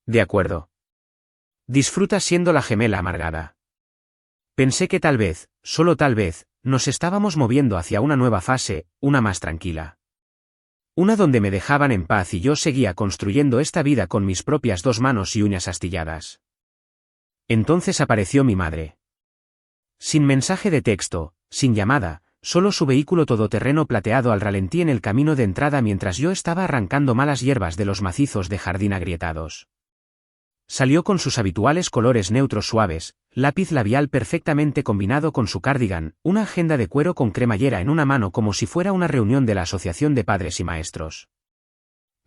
De acuerdo. Disfruta siendo la gemela amargada. Pensé que tal vez, solo tal vez, nos estábamos moviendo hacia una nueva fase, una más tranquila. Una donde me dejaban en paz y yo seguía construyendo esta vida con mis propias 2 manos y uñas astilladas. Entonces apareció mi madre. Sin mensaje de texto, sin llamada, solo su vehículo todoterreno plateado al ralentí en el camino de entrada mientras yo estaba arrancando malas hierbas de los macizos de jardín agrietados. Salió con sus habituales colores neutros suaves, lápiz labial perfectamente combinado con su cardigan, una agenda de cuero con cremallera en una mano como si fuera una reunión de la Asociación de Padres y Maestros.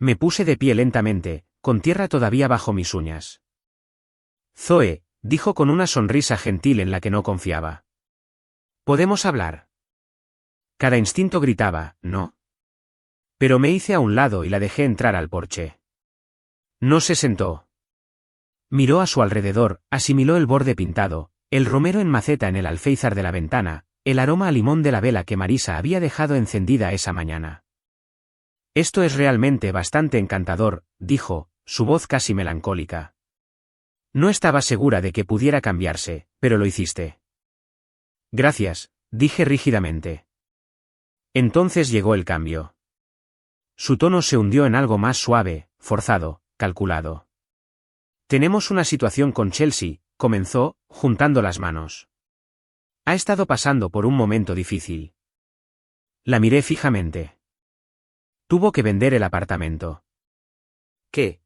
Me puse de pie lentamente, con tierra todavía bajo mis uñas. Zoe, dijo con una sonrisa gentil en la que no confiaba. ¿Podemos hablar? Cada instinto gritaba, ¿no? Pero me hice a un lado y la dejé entrar al porche. No se sentó. Miró a su alrededor, asimiló el borde pintado, el romero en maceta en el alféizar de la ventana, el aroma a limón de la vela que Marisa había dejado encendida esa mañana. Esto es realmente bastante encantador, dijo, su voz casi melancólica. No estaba segura de que pudiera cambiarse, pero lo hiciste. Gracias, dije rígidamente. Entonces llegó el cambio. Su tono se hundió en algo más suave, forzado, calculado. Tenemos una situación con Chelsea, comenzó, juntando las manos. Ha estado pasando por un momento difícil. La miré fijamente. Tuvo que vender el apartamento. ¿Qué?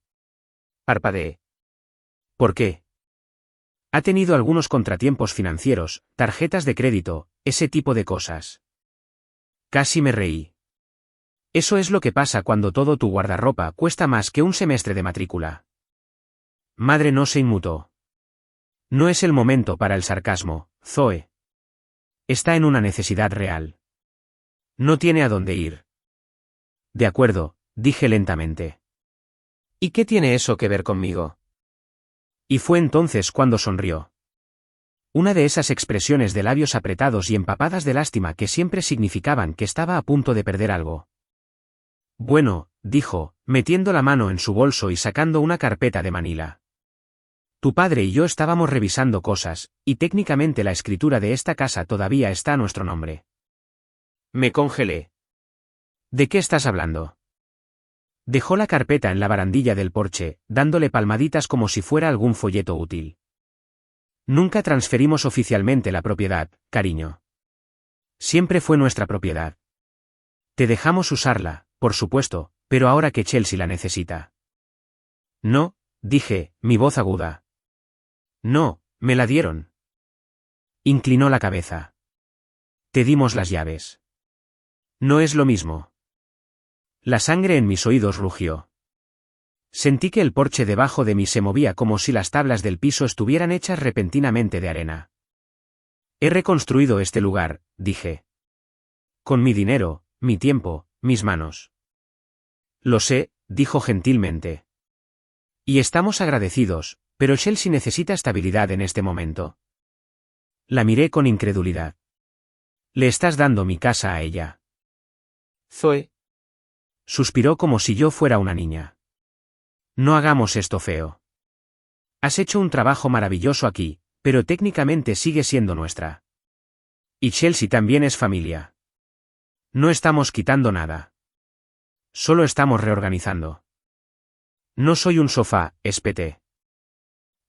Parpadeé. ¿Por qué? Ha tenido algunos contratiempos financieros, tarjetas de crédito, ese tipo de cosas. Casi me reí. Eso es lo que pasa cuando todo tu guardarropa cuesta más que un semestre de matrícula. Madre no se inmutó. No es el momento para el sarcasmo, Zoe. Está en una necesidad real. No tiene a dónde ir. De acuerdo, dije lentamente. ¿Y qué tiene eso que ver conmigo? Y fue entonces cuando sonrió. Una de esas expresiones de labios apretados y empapadas de lástima que siempre significaban que estaba a punto de perder algo. Bueno, dijo, metiendo la mano en su bolso y sacando una carpeta de Manila. Tu padre y yo estábamos revisando cosas, y técnicamente la escritura de esta casa todavía está a nuestro nombre. Me congelé. ¿De qué estás hablando? Dejó la carpeta en la barandilla del porche, dándole palmaditas como si fuera algún folleto útil. Nunca transferimos oficialmente la propiedad, cariño. Siempre fue nuestra propiedad. Te dejamos usarla, por supuesto, pero ahora que Chelsea la necesita. No, dije, mi voz aguda. No, me la dieron. Inclinó la cabeza. Te dimos las llaves. No es lo mismo. La sangre en mis oídos rugió. Sentí que el porche debajo de mí se movía como si las tablas del piso estuvieran hechas repentinamente de arena. He reconstruido este lugar, dije. Con mi dinero, mi tiempo, mis manos. Lo sé, dijo gentilmente. Y estamos agradecidos, pero Chelsea necesita estabilidad en este momento. La miré con incredulidad. Le estás dando mi casa a ella. Zoe. Suspiró como si yo fuera una niña. No hagamos esto feo. Has hecho un trabajo maravilloso aquí, pero técnicamente sigue siendo nuestra. Y Chelsea también es familia. No estamos quitando nada. Solo estamos reorganizando. No soy un sofá, espeté.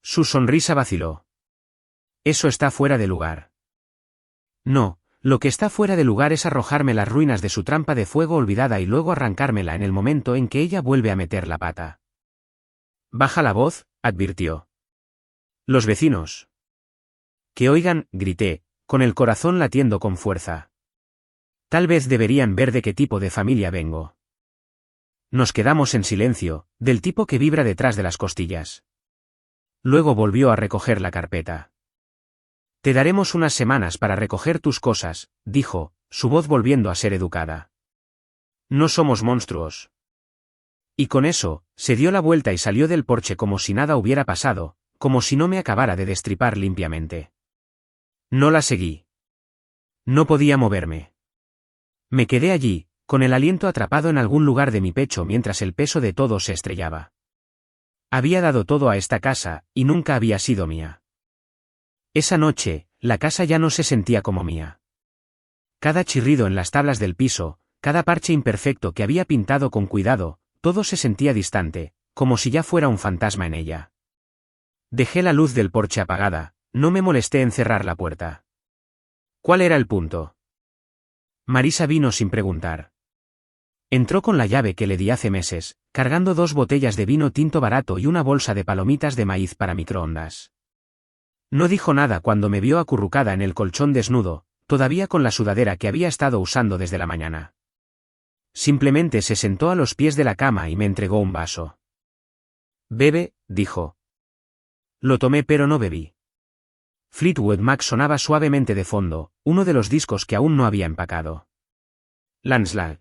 Su sonrisa vaciló. Eso está fuera de lugar. No, lo que está fuera de lugar es arrojarme las ruinas de su trampa de fuego olvidada y luego arrancármela en el momento en que ella vuelve a meter la pata. Baja la voz, advirtió. Los vecinos. Que oigan, grité, con el corazón latiendo con fuerza. Tal vez deberían ver de qué tipo de familia vengo. Nos quedamos en silencio, del tipo que vibra detrás de las costillas. Luego volvió a recoger la carpeta. Te daremos unas semanas para recoger tus cosas, dijo, su voz volviendo a ser educada. No somos monstruos. Y con eso, se dio la vuelta y salió del porche como si nada hubiera pasado, como si no me acabara de destripar limpiamente. No la seguí. No podía moverme. Me quedé allí, con el aliento atrapado en algún lugar de mi pecho mientras el peso de todo se estrellaba. Había dado todo a esta casa, y nunca había sido mía. Esa noche, la casa ya no se sentía como mía. Cada chirrido en las tablas del piso, cada parche imperfecto que había pintado con cuidado, todo se sentía distante, como si ya fuera un fantasma en ella. Dejé la luz del porche apagada, no me molesté en cerrar la puerta. ¿Cuál era el punto? Marisa vino sin preguntar. Entró con la llave que le di hace meses, cargando 2 botellas de vino tinto barato y una bolsa de palomitas de maíz para microondas. No dijo nada cuando me vio acurrucada en el colchón desnudo, todavía con la sudadera que había estado usando desde la mañana. Simplemente se sentó a los pies de la cama y me entregó un vaso. Bebe, dijo. Lo tomé pero no bebí. Fleetwood Mac sonaba suavemente de fondo, uno de los discos que aún no había empacado. Landslag.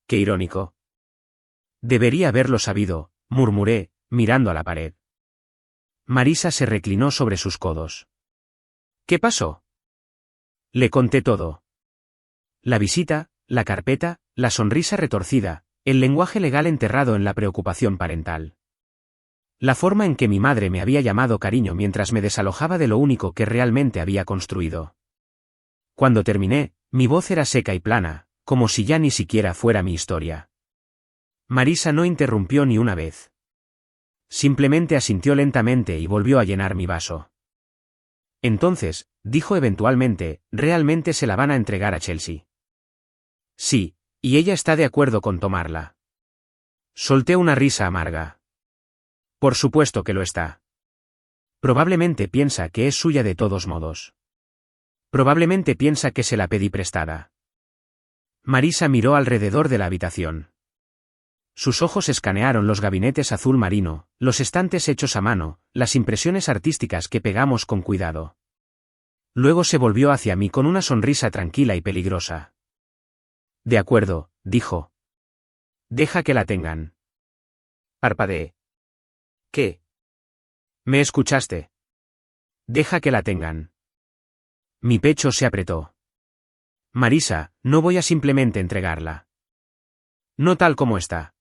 Qué irónico. Debería haberlo sabido, murmuré, mirando a la pared. Marisa se reclinó sobre sus codos. ¿Qué pasó? Le conté todo. La visita, la carpeta, la sonrisa retorcida, el lenguaje legal enterrado en la preocupación parental. La forma en que mi madre me había llamado cariño mientras me desalojaba de lo único que realmente había construido. Cuando terminé, mi voz era seca y plana, como si ya ni siquiera fuera mi historia. Marisa no interrumpió ni una vez. Simplemente asintió lentamente y volvió a llenar mi vaso. Entonces, dijo eventualmente, ¿realmente se la van a entregar a Chelsea? Sí, y ella está de acuerdo con tomarla. Solté una risa amarga. Por supuesto que lo está. Probablemente piensa que es suya de todos modos. Probablemente piensa que se la pedí prestada. Marisa miró alrededor de la habitación. Sus ojos escanearon los gabinetes azul marino, los estantes hechos a mano, las impresiones artísticas que pegamos con cuidado. Luego se volvió hacia mí con una sonrisa tranquila y peligrosa. De acuerdo, dijo. Deja que la tengan. Parpadeé. ¿Qué? ¿Me escuchaste? Deja que la tengan. Mi pecho se apretó. Marisa, no voy a simplemente entregarla. No tal como está.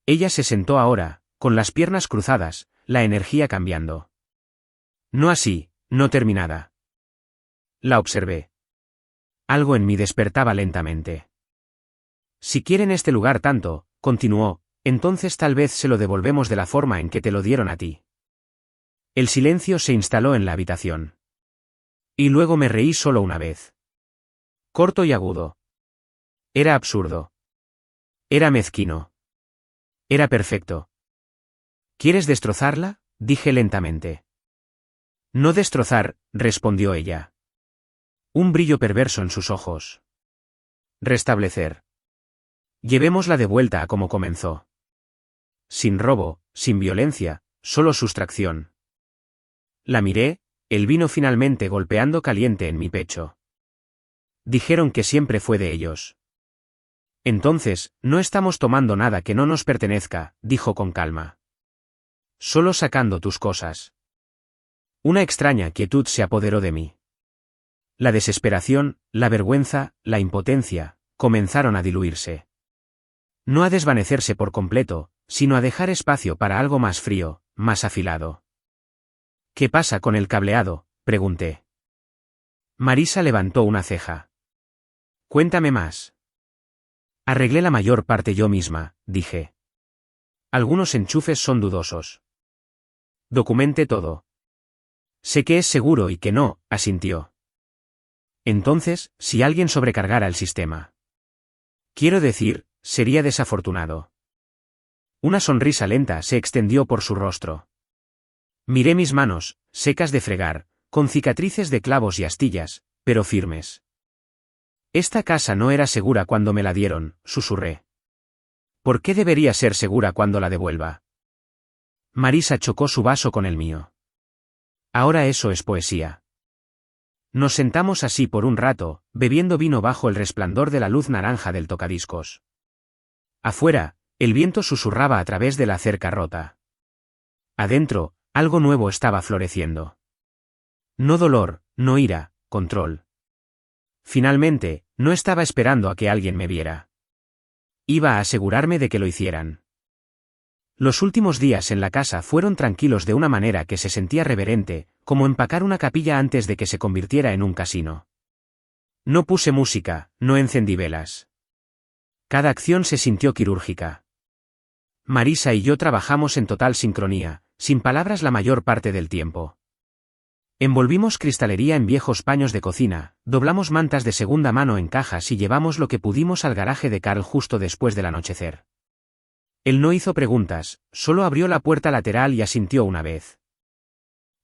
Ella se sentó ahora, con las piernas cruzadas, la energía cambiando. No así, no terminada. La observé. Algo en mí despertaba lentamente. Si quieren este lugar tanto, continuó, entonces tal vez se lo devolvemos de la forma en que te lo dieron a ti. El silencio se instaló en la habitación. Y luego me reí solo una vez. Corto y agudo. Era absurdo. Era mezquino. Era perfecto. ¿Quieres destrozarla? Dije lentamente. No destrozar, respondió ella. Un brillo perverso en sus ojos. Restablecer. Llevémosla de vuelta a como comenzó. Sin robo, sin violencia, solo sustracción. La miré, el vino finalmente golpeando caliente en mi pecho. Dijeron que siempre fue de ellos. Entonces, no estamos tomando nada que no nos pertenezca, dijo con calma. Solo sacando tus cosas. Una extraña quietud se apoderó de mí. La desesperación, la vergüenza, la impotencia, comenzaron a diluirse. No a desvanecerse por completo, sino a dejar espacio para algo más frío, más afilado. ¿Qué pasa con el cableado?, pregunté. Marisa levantó una ceja. Cuéntame más. Arreglé la mayor parte yo misma, dije. Algunos enchufes son dudosos. Documente todo. Sé que es seguro y que no, asintió. Entonces, si alguien sobrecargara el sistema. Quiero decir, sería desafortunado. Una sonrisa lenta se extendió por su rostro. Miré mis manos, secas de fregar, con cicatrices de clavos y astillas, pero firmes. Esta casa no era segura cuando me la dieron, susurré. ¿Por qué debería ser segura cuando la devuelva? Marisa chocó su vaso con el mío. Ahora eso es poesía. Nos sentamos así por un rato, bebiendo vino bajo el resplandor de la luz naranja del tocadiscos. Afuera, el viento susurraba a través de la cerca rota. Adentro, algo nuevo estaba floreciendo. No dolor, no ira, control. Finalmente, no estaba esperando a que alguien me viera. Iba a asegurarme de que lo hicieran. Los últimos días en la casa fueron tranquilos de una manera que se sentía reverente, como empacar una capilla antes de que se convirtiera en un casino. No puse música, no encendí velas. Cada acción se sintió quirúrgica. Marisa y yo trabajamos en total sincronía, sin palabras la mayor parte del tiempo. Envolvimos cristalería en viejos paños de cocina, doblamos mantas de segunda mano en cajas y llevamos lo que pudimos al garaje de Carl justo después del anochecer. Él no hizo preguntas, solo abrió la puerta lateral y asintió una vez.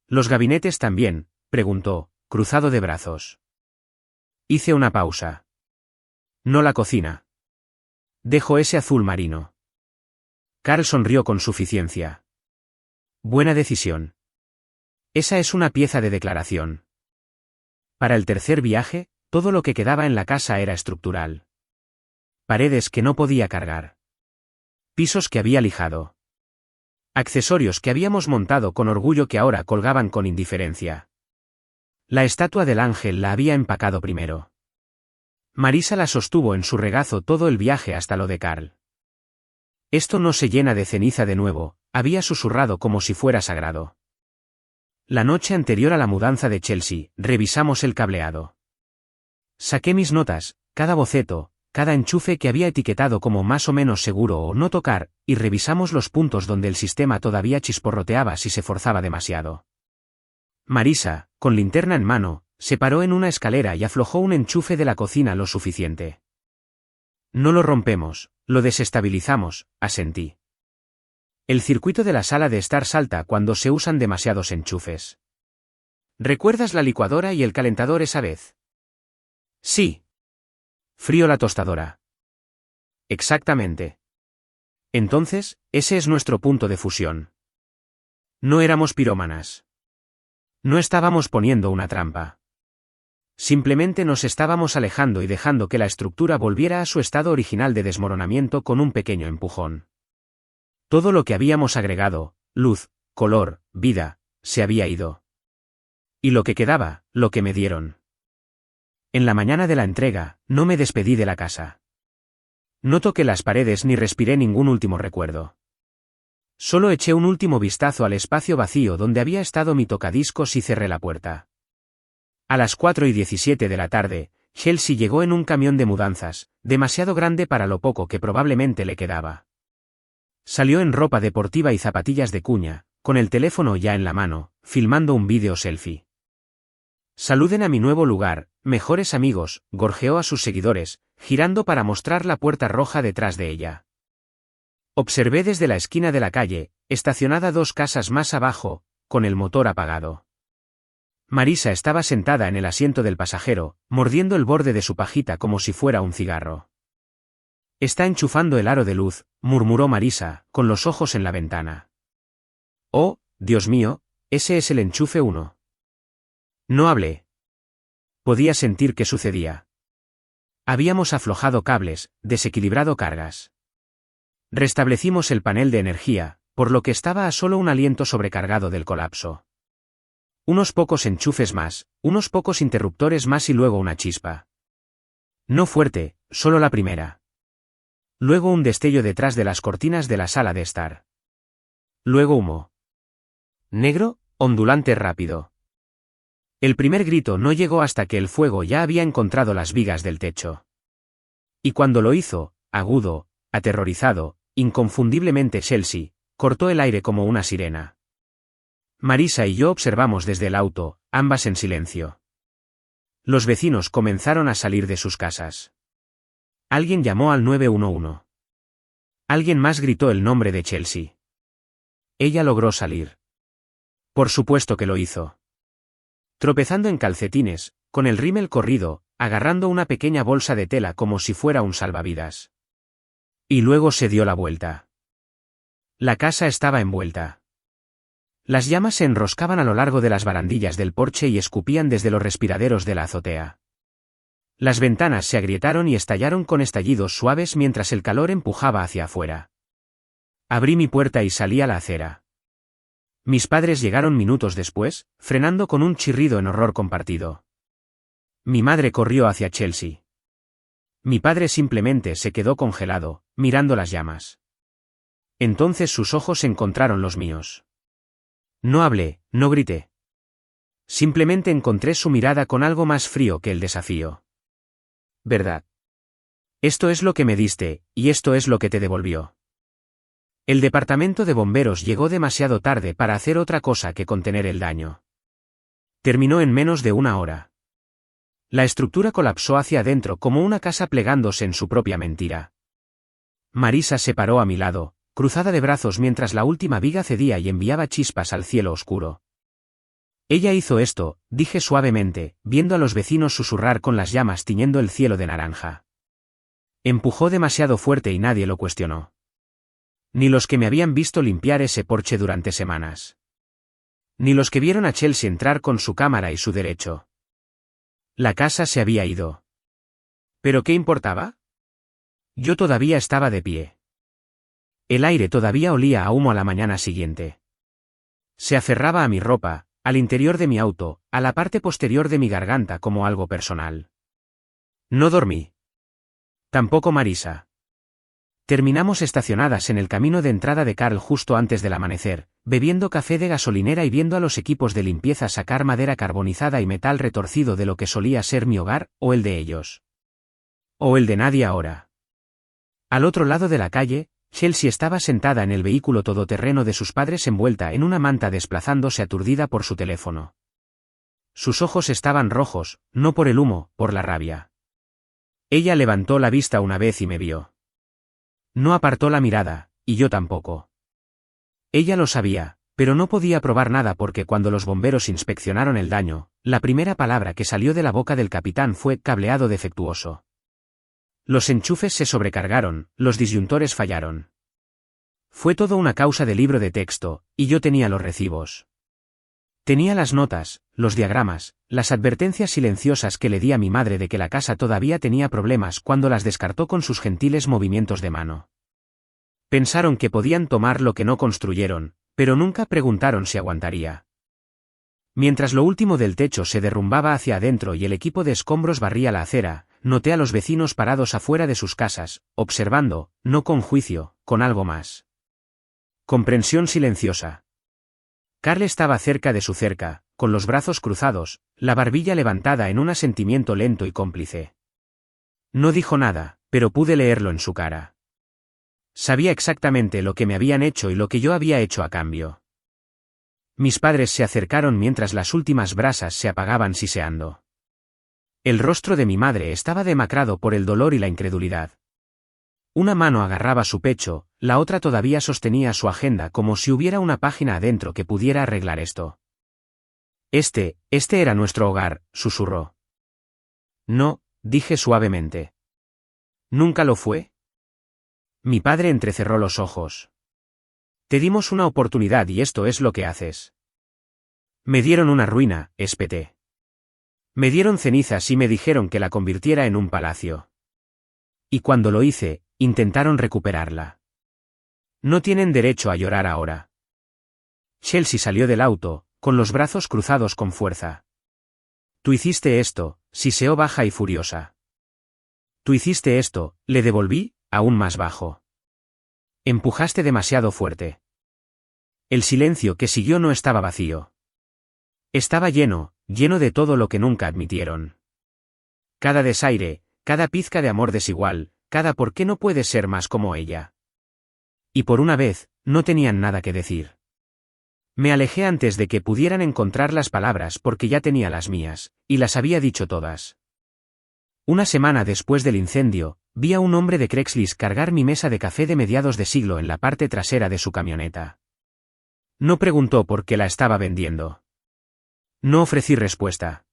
¿Los gabinetes también?, preguntó, cruzado de brazos. Hice una pausa. No la cocina. Dejo ese azul marino. Carl sonrió con suficiencia. Buena decisión. Esa es una pieza de declaración. Para el tercer viaje, todo lo que quedaba en la casa era estructural. Paredes que no podía cargar. Pisos que había lijado. Accesorios que habíamos montado con orgullo que ahora colgaban con indiferencia. La estatua del ángel la había empacado primero. Marisa la sostuvo en su regazo todo el viaje hasta lo de Carl. Esto no se llena de ceniza de nuevo, había susurrado como si fuera sagrado. La noche anterior a la mudanza de Chelsea, revisamos el cableado. Saqué mis notas, cada boceto, cada enchufe que había etiquetado como más o menos seguro o no tocar, y revisamos los puntos donde el sistema todavía chisporroteaba si se forzaba demasiado. Marisa, con linterna en mano, se paró en una escalera y aflojó un enchufe de la cocina lo suficiente. No lo rompemos, lo desestabilizamos, asentí. El circuito de la sala de estar salta cuando se usan demasiados enchufes. ¿Recuerdas la licuadora y el calentador esa vez? Sí. Frío la tostadora. Exactamente. Entonces, ese es nuestro punto de fusión. No éramos pirómanas. No estábamos poniendo una trampa. Simplemente nos estábamos alejando y dejando que la estructura volviera a su estado original de desmoronamiento con un pequeño empujón. Todo lo que habíamos agregado, luz, color, vida, se había ido. Y lo que quedaba, lo que me dieron. En la mañana de la entrega, no me despedí de la casa. No toqué las paredes ni respiré ningún último recuerdo. Solo eché un último vistazo al espacio vacío donde había estado mi tocadiscos y cerré la puerta. A las 4:17 de la tarde, Chelsea llegó en un camión de mudanzas, demasiado grande para lo poco que probablemente le quedaba. Salió en ropa deportiva y zapatillas de cuña, con el teléfono ya en la mano, filmando un vídeo selfie. «Saluden a mi nuevo lugar, mejores amigos», gorjeó a sus seguidores, girando para mostrar la puerta roja detrás de ella. Observé desde la esquina de la calle, estacionada 2 casas más abajo, con el motor apagado. Marisa estaba sentada en el asiento del pasajero, mordiendo el borde de su pajita como si fuera un cigarro. «Está enchufando el aro de luz», murmuró Marisa, con los ojos en la ventana. «Oh, Dios mío, ese es el enchufe 1». No hablé. Podía sentir qué sucedía. Habíamos aflojado cables, desequilibrado cargas. Restablecimos el panel de energía, por lo que estaba a solo un aliento sobrecargado del colapso. Unos pocos enchufes más, unos pocos interruptores más y luego una chispa. No fuerte, solo la primera. Luego un destello detrás de las cortinas de la sala de estar. Luego humo. Negro, ondulante rápido. El primer grito no llegó hasta que el fuego ya había encontrado las vigas del techo. Y cuando lo hizo, agudo, aterrorizado, inconfundiblemente Chelsea, cortó el aire como una sirena. Marisa y yo observamos desde el auto, ambas en silencio. Los vecinos comenzaron a salir de sus casas. Alguien llamó al 911. Alguien más gritó el nombre de Chelsea. Ella logró salir. Por supuesto que lo hizo. Tropezando en calcetines, con el rímel corrido, agarrando una pequeña bolsa de tela como si fuera un salvavidas. Y luego se dio la vuelta. La casa estaba envuelta. Las llamas se enroscaban a lo largo de las barandillas del porche y escupían desde los respiraderos de la azotea. Las ventanas se agrietaron y estallaron con estallidos suaves mientras el calor empujaba hacia afuera. Abrí mi puerta y salí a la acera. Mis padres llegaron minutos después, frenando con un chirrido en horror compartido. Mi madre corrió hacia Chelsea. Mi padre simplemente se quedó congelado, mirando las llamas. Entonces sus ojos encontraron los míos. No hablé, no grité. Simplemente encontré su mirada con algo más frío que el desafío. ¿Verdad? Esto es lo que me diste, y esto es lo que te devolvió. El departamento de bomberos llegó demasiado tarde para hacer otra cosa que contener el daño. Terminó en menos de 1 hora. La estructura colapsó hacia adentro como una casa plegándose en su propia mentira. Marisa se paró a mi lado, cruzada de brazos mientras la última viga cedía y enviaba chispas al cielo oscuro. Ella hizo esto, dije suavemente, viendo a los vecinos susurrar con las llamas tiñendo el cielo de naranja. Empujó demasiado fuerte y nadie lo cuestionó. Ni los que me habían visto limpiar ese porche durante semanas. Ni los que vieron a Chelsea entrar con su cámara y su derecho. La casa se había ido. ¿Pero qué importaba? Yo todavía estaba de pie. El aire todavía olía a humo a la mañana siguiente. Se aferraba a mi ropa, al interior de mi auto, a la parte posterior de mi garganta como algo personal. No dormí. Tampoco Marisa. Terminamos estacionadas en el camino de entrada de Carl justo antes del amanecer, bebiendo café de gasolinera y viendo a los equipos de limpieza sacar madera carbonizada y metal retorcido de lo que solía ser mi hogar, o el de ellos. O el de nadie ahora. Al otro lado de la calle, Chelsea estaba sentada en el vehículo todoterreno de sus padres envuelta en una manta desplazándose aturdida por su teléfono. Sus ojos estaban rojos, no por el humo, por la rabia. Ella levantó la vista una vez y me vio. No apartó la mirada, y yo tampoco. Ella lo sabía, pero no podía probar nada porque cuando los bomberos inspeccionaron el daño, la primera palabra que salió de la boca del capitán fue cableado defectuoso. Los enchufes se sobrecargaron, los disyuntores fallaron. Fue todo una causa de libro de texto, y yo tenía los recibos. Tenía las notas, los diagramas, las advertencias silenciosas que le di a mi madre de que la casa todavía tenía problemas cuando las descartó con sus gentiles movimientos de mano. Pensaron que podían tomar lo que no construyeron, pero nunca preguntaron si aguantaría. Mientras lo último del techo se derrumbaba hacia adentro y el equipo de escombros barría la acera, noté a los vecinos parados afuera de sus casas, observando, no con juicio, con algo más. Comprensión silenciosa. Carl estaba cerca de su cerca, con los brazos cruzados, la barbilla levantada en un asentimiento lento y cómplice. No dijo nada, pero pude leerlo en su cara. Sabía exactamente lo que me habían hecho y lo que yo había hecho a cambio. Mis padres se acercaron mientras las últimas brasas se apagaban siseando. El rostro de mi madre estaba demacrado por el dolor y la incredulidad. Una mano agarraba su pecho, la otra todavía sostenía su agenda como si hubiera una página adentro que pudiera arreglar esto. Este era nuestro hogar, susurró. No, dije suavemente. ¿Nunca lo fue? Mi padre entrecerró los ojos. Te dimos una oportunidad y esto es lo que haces. Me dieron una ruina, espeté. Me dieron cenizas y me dijeron que la convirtiera en un palacio. Y cuando lo hice, intentaron recuperarla. No tienen derecho a llorar ahora. Chelsea salió del auto, con los brazos cruzados con fuerza. Tú hiciste esto, siseó baja y furiosa. Tú hiciste esto, le devolví, aún más bajo. Empujaste demasiado fuerte. El silencio que siguió no estaba vacío. Estaba lleno de todo lo que nunca admitieron. Cada desaire, cada pizca de amor desigual, cada por qué no puedes ser más como ella. Y por una vez, no tenían nada que decir. Me alejé antes de que pudieran encontrar las palabras porque ya tenía las mías, y las había dicho todas. Una semana después del incendio, vi a un hombre de Craigslist cargar mi mesa de café de mediados de siglo en la parte trasera de su camioneta. No preguntó por qué la estaba vendiendo. No ofrecí respuesta.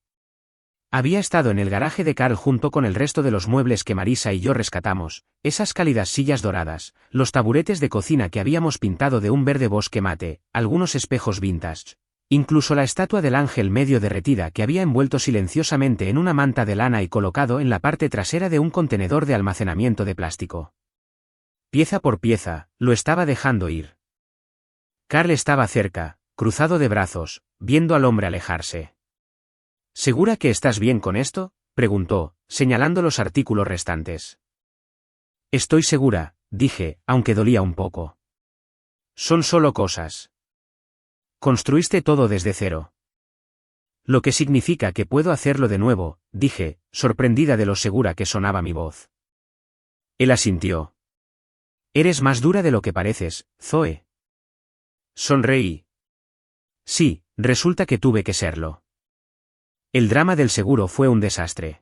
Había estado en el garaje de Carl junto con el resto de los muebles que Marisa y yo rescatamos, esas cálidas sillas doradas, los taburetes de cocina que habíamos pintado de un verde bosque mate, algunos espejos vintage, incluso la estatua del ángel medio derretida que había envuelto silenciosamente en una manta de lana y colocado en la parte trasera de un contenedor de almacenamiento de plástico. Pieza por pieza, lo estaba dejando ir. Carl estaba cerca, cruzado de brazos, viendo al hombre alejarse. ¿Segura que estás bien con esto?, preguntó, señalando los artículos restantes. Estoy segura, dije, aunque dolía un poco. Son solo cosas. Construiste todo desde cero. Lo que significa que puedo hacerlo de nuevo, dije, sorprendida de lo segura que sonaba mi voz. Él asintió. Eres más dura de lo que pareces, Zoe. Sonreí. Sí, resulta que tuve que serlo. El drama del seguro fue un desastre.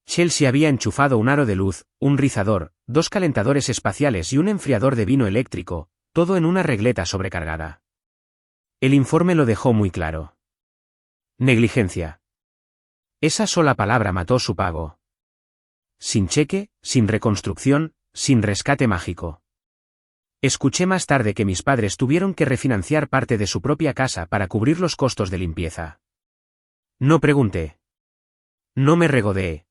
Chelsea había enchufado un aro de luz, un rizador, 2 calentadores espaciales y un enfriador de vino eléctrico, todo en una regleta sobrecargada. El informe lo dejó muy claro. Negligencia. Esa sola palabra mató su pago. Sin cheque, sin reconstrucción, sin rescate mágico. Escuché más tarde que mis padres tuvieron que refinanciar parte de su propia casa para cubrir los costos de limpieza. No pregunté. No me regodeé.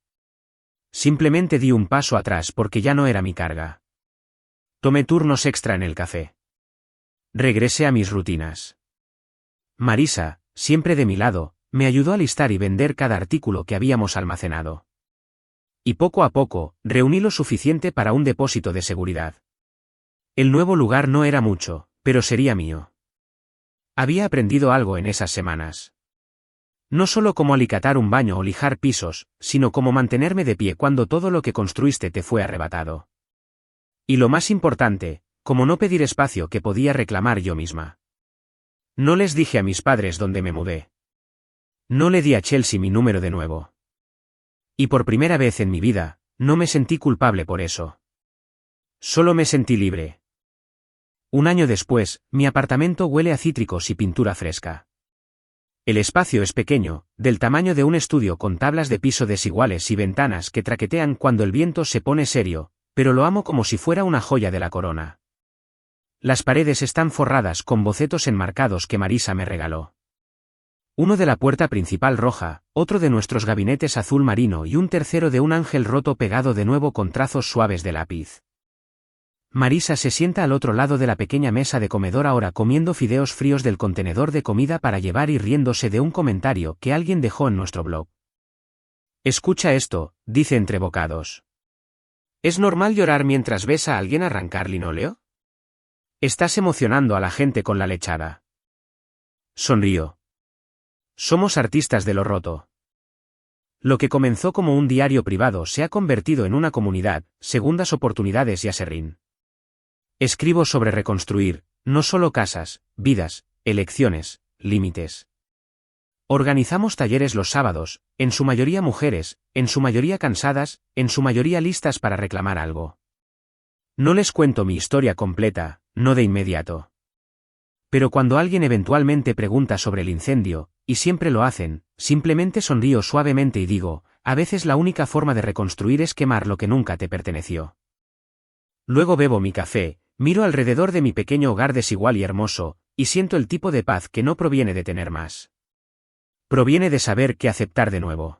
Simplemente di un paso atrás porque ya no era mi carga. Tomé turnos extra en el café. Regresé a mis rutinas. Marisa, siempre de mi lado, me ayudó a listar y vender cada artículo que habíamos almacenado. Y poco a poco, reuní lo suficiente para un depósito de seguridad. El nuevo lugar no era mucho, pero sería mío. Había aprendido algo en esas semanas. No solo cómo alicatar un baño o lijar pisos, sino cómo mantenerme de pie cuando todo lo que construiste te fue arrebatado. Y lo más importante, cómo no pedir espacio que podía reclamar yo misma. No les dije a mis padres dónde me mudé. No le di a Chelsea mi número de nuevo. Y por primera vez en mi vida, no me sentí culpable por eso. Solo me sentí libre. Un año después, mi apartamento huele a cítricos y pintura fresca. El espacio es pequeño, del tamaño de un estudio con tablas de piso desiguales y ventanas que traquetean cuando el viento se pone serio, pero lo amo como si fuera una joya de la corona. Las paredes están forradas con bocetos enmarcados que Marisa me regaló. Uno de la puerta principal roja, otro de nuestros gabinetes azul marino y un tercero de un ángel roto pegado de nuevo con trazos suaves de lápiz. Marisa se sienta al otro lado de la pequeña mesa de comedor ahora comiendo fideos fríos del contenedor de comida para llevar y riéndose de un comentario que alguien dejó en nuestro blog. Escucha esto, dice entre bocados. ¿Es normal llorar mientras ves a alguien arrancar linóleo? Estás emocionando a la gente con la lechada. Sonrío. Somos artistas de lo roto. Lo que comenzó como un diario privado se ha convertido en una comunidad, segundas oportunidades y aserrín. Escribo sobre reconstruir, no solo casas, vidas, elecciones, límites. Organizamos talleres los sábados, en su mayoría mujeres, en su mayoría cansadas, en su mayoría listas para reclamar algo. No les cuento mi historia completa, no de inmediato. Pero cuando alguien eventualmente pregunta sobre el incendio, y siempre lo hacen, simplemente sonrío suavemente y digo, a veces la única forma de reconstruir es quemar lo que nunca te perteneció. Luego bebo mi café, miro alrededor de mi pequeño hogar desigual y hermoso, y siento el tipo de paz que no proviene de tener más. Proviene de saber qué aceptar de nuevo.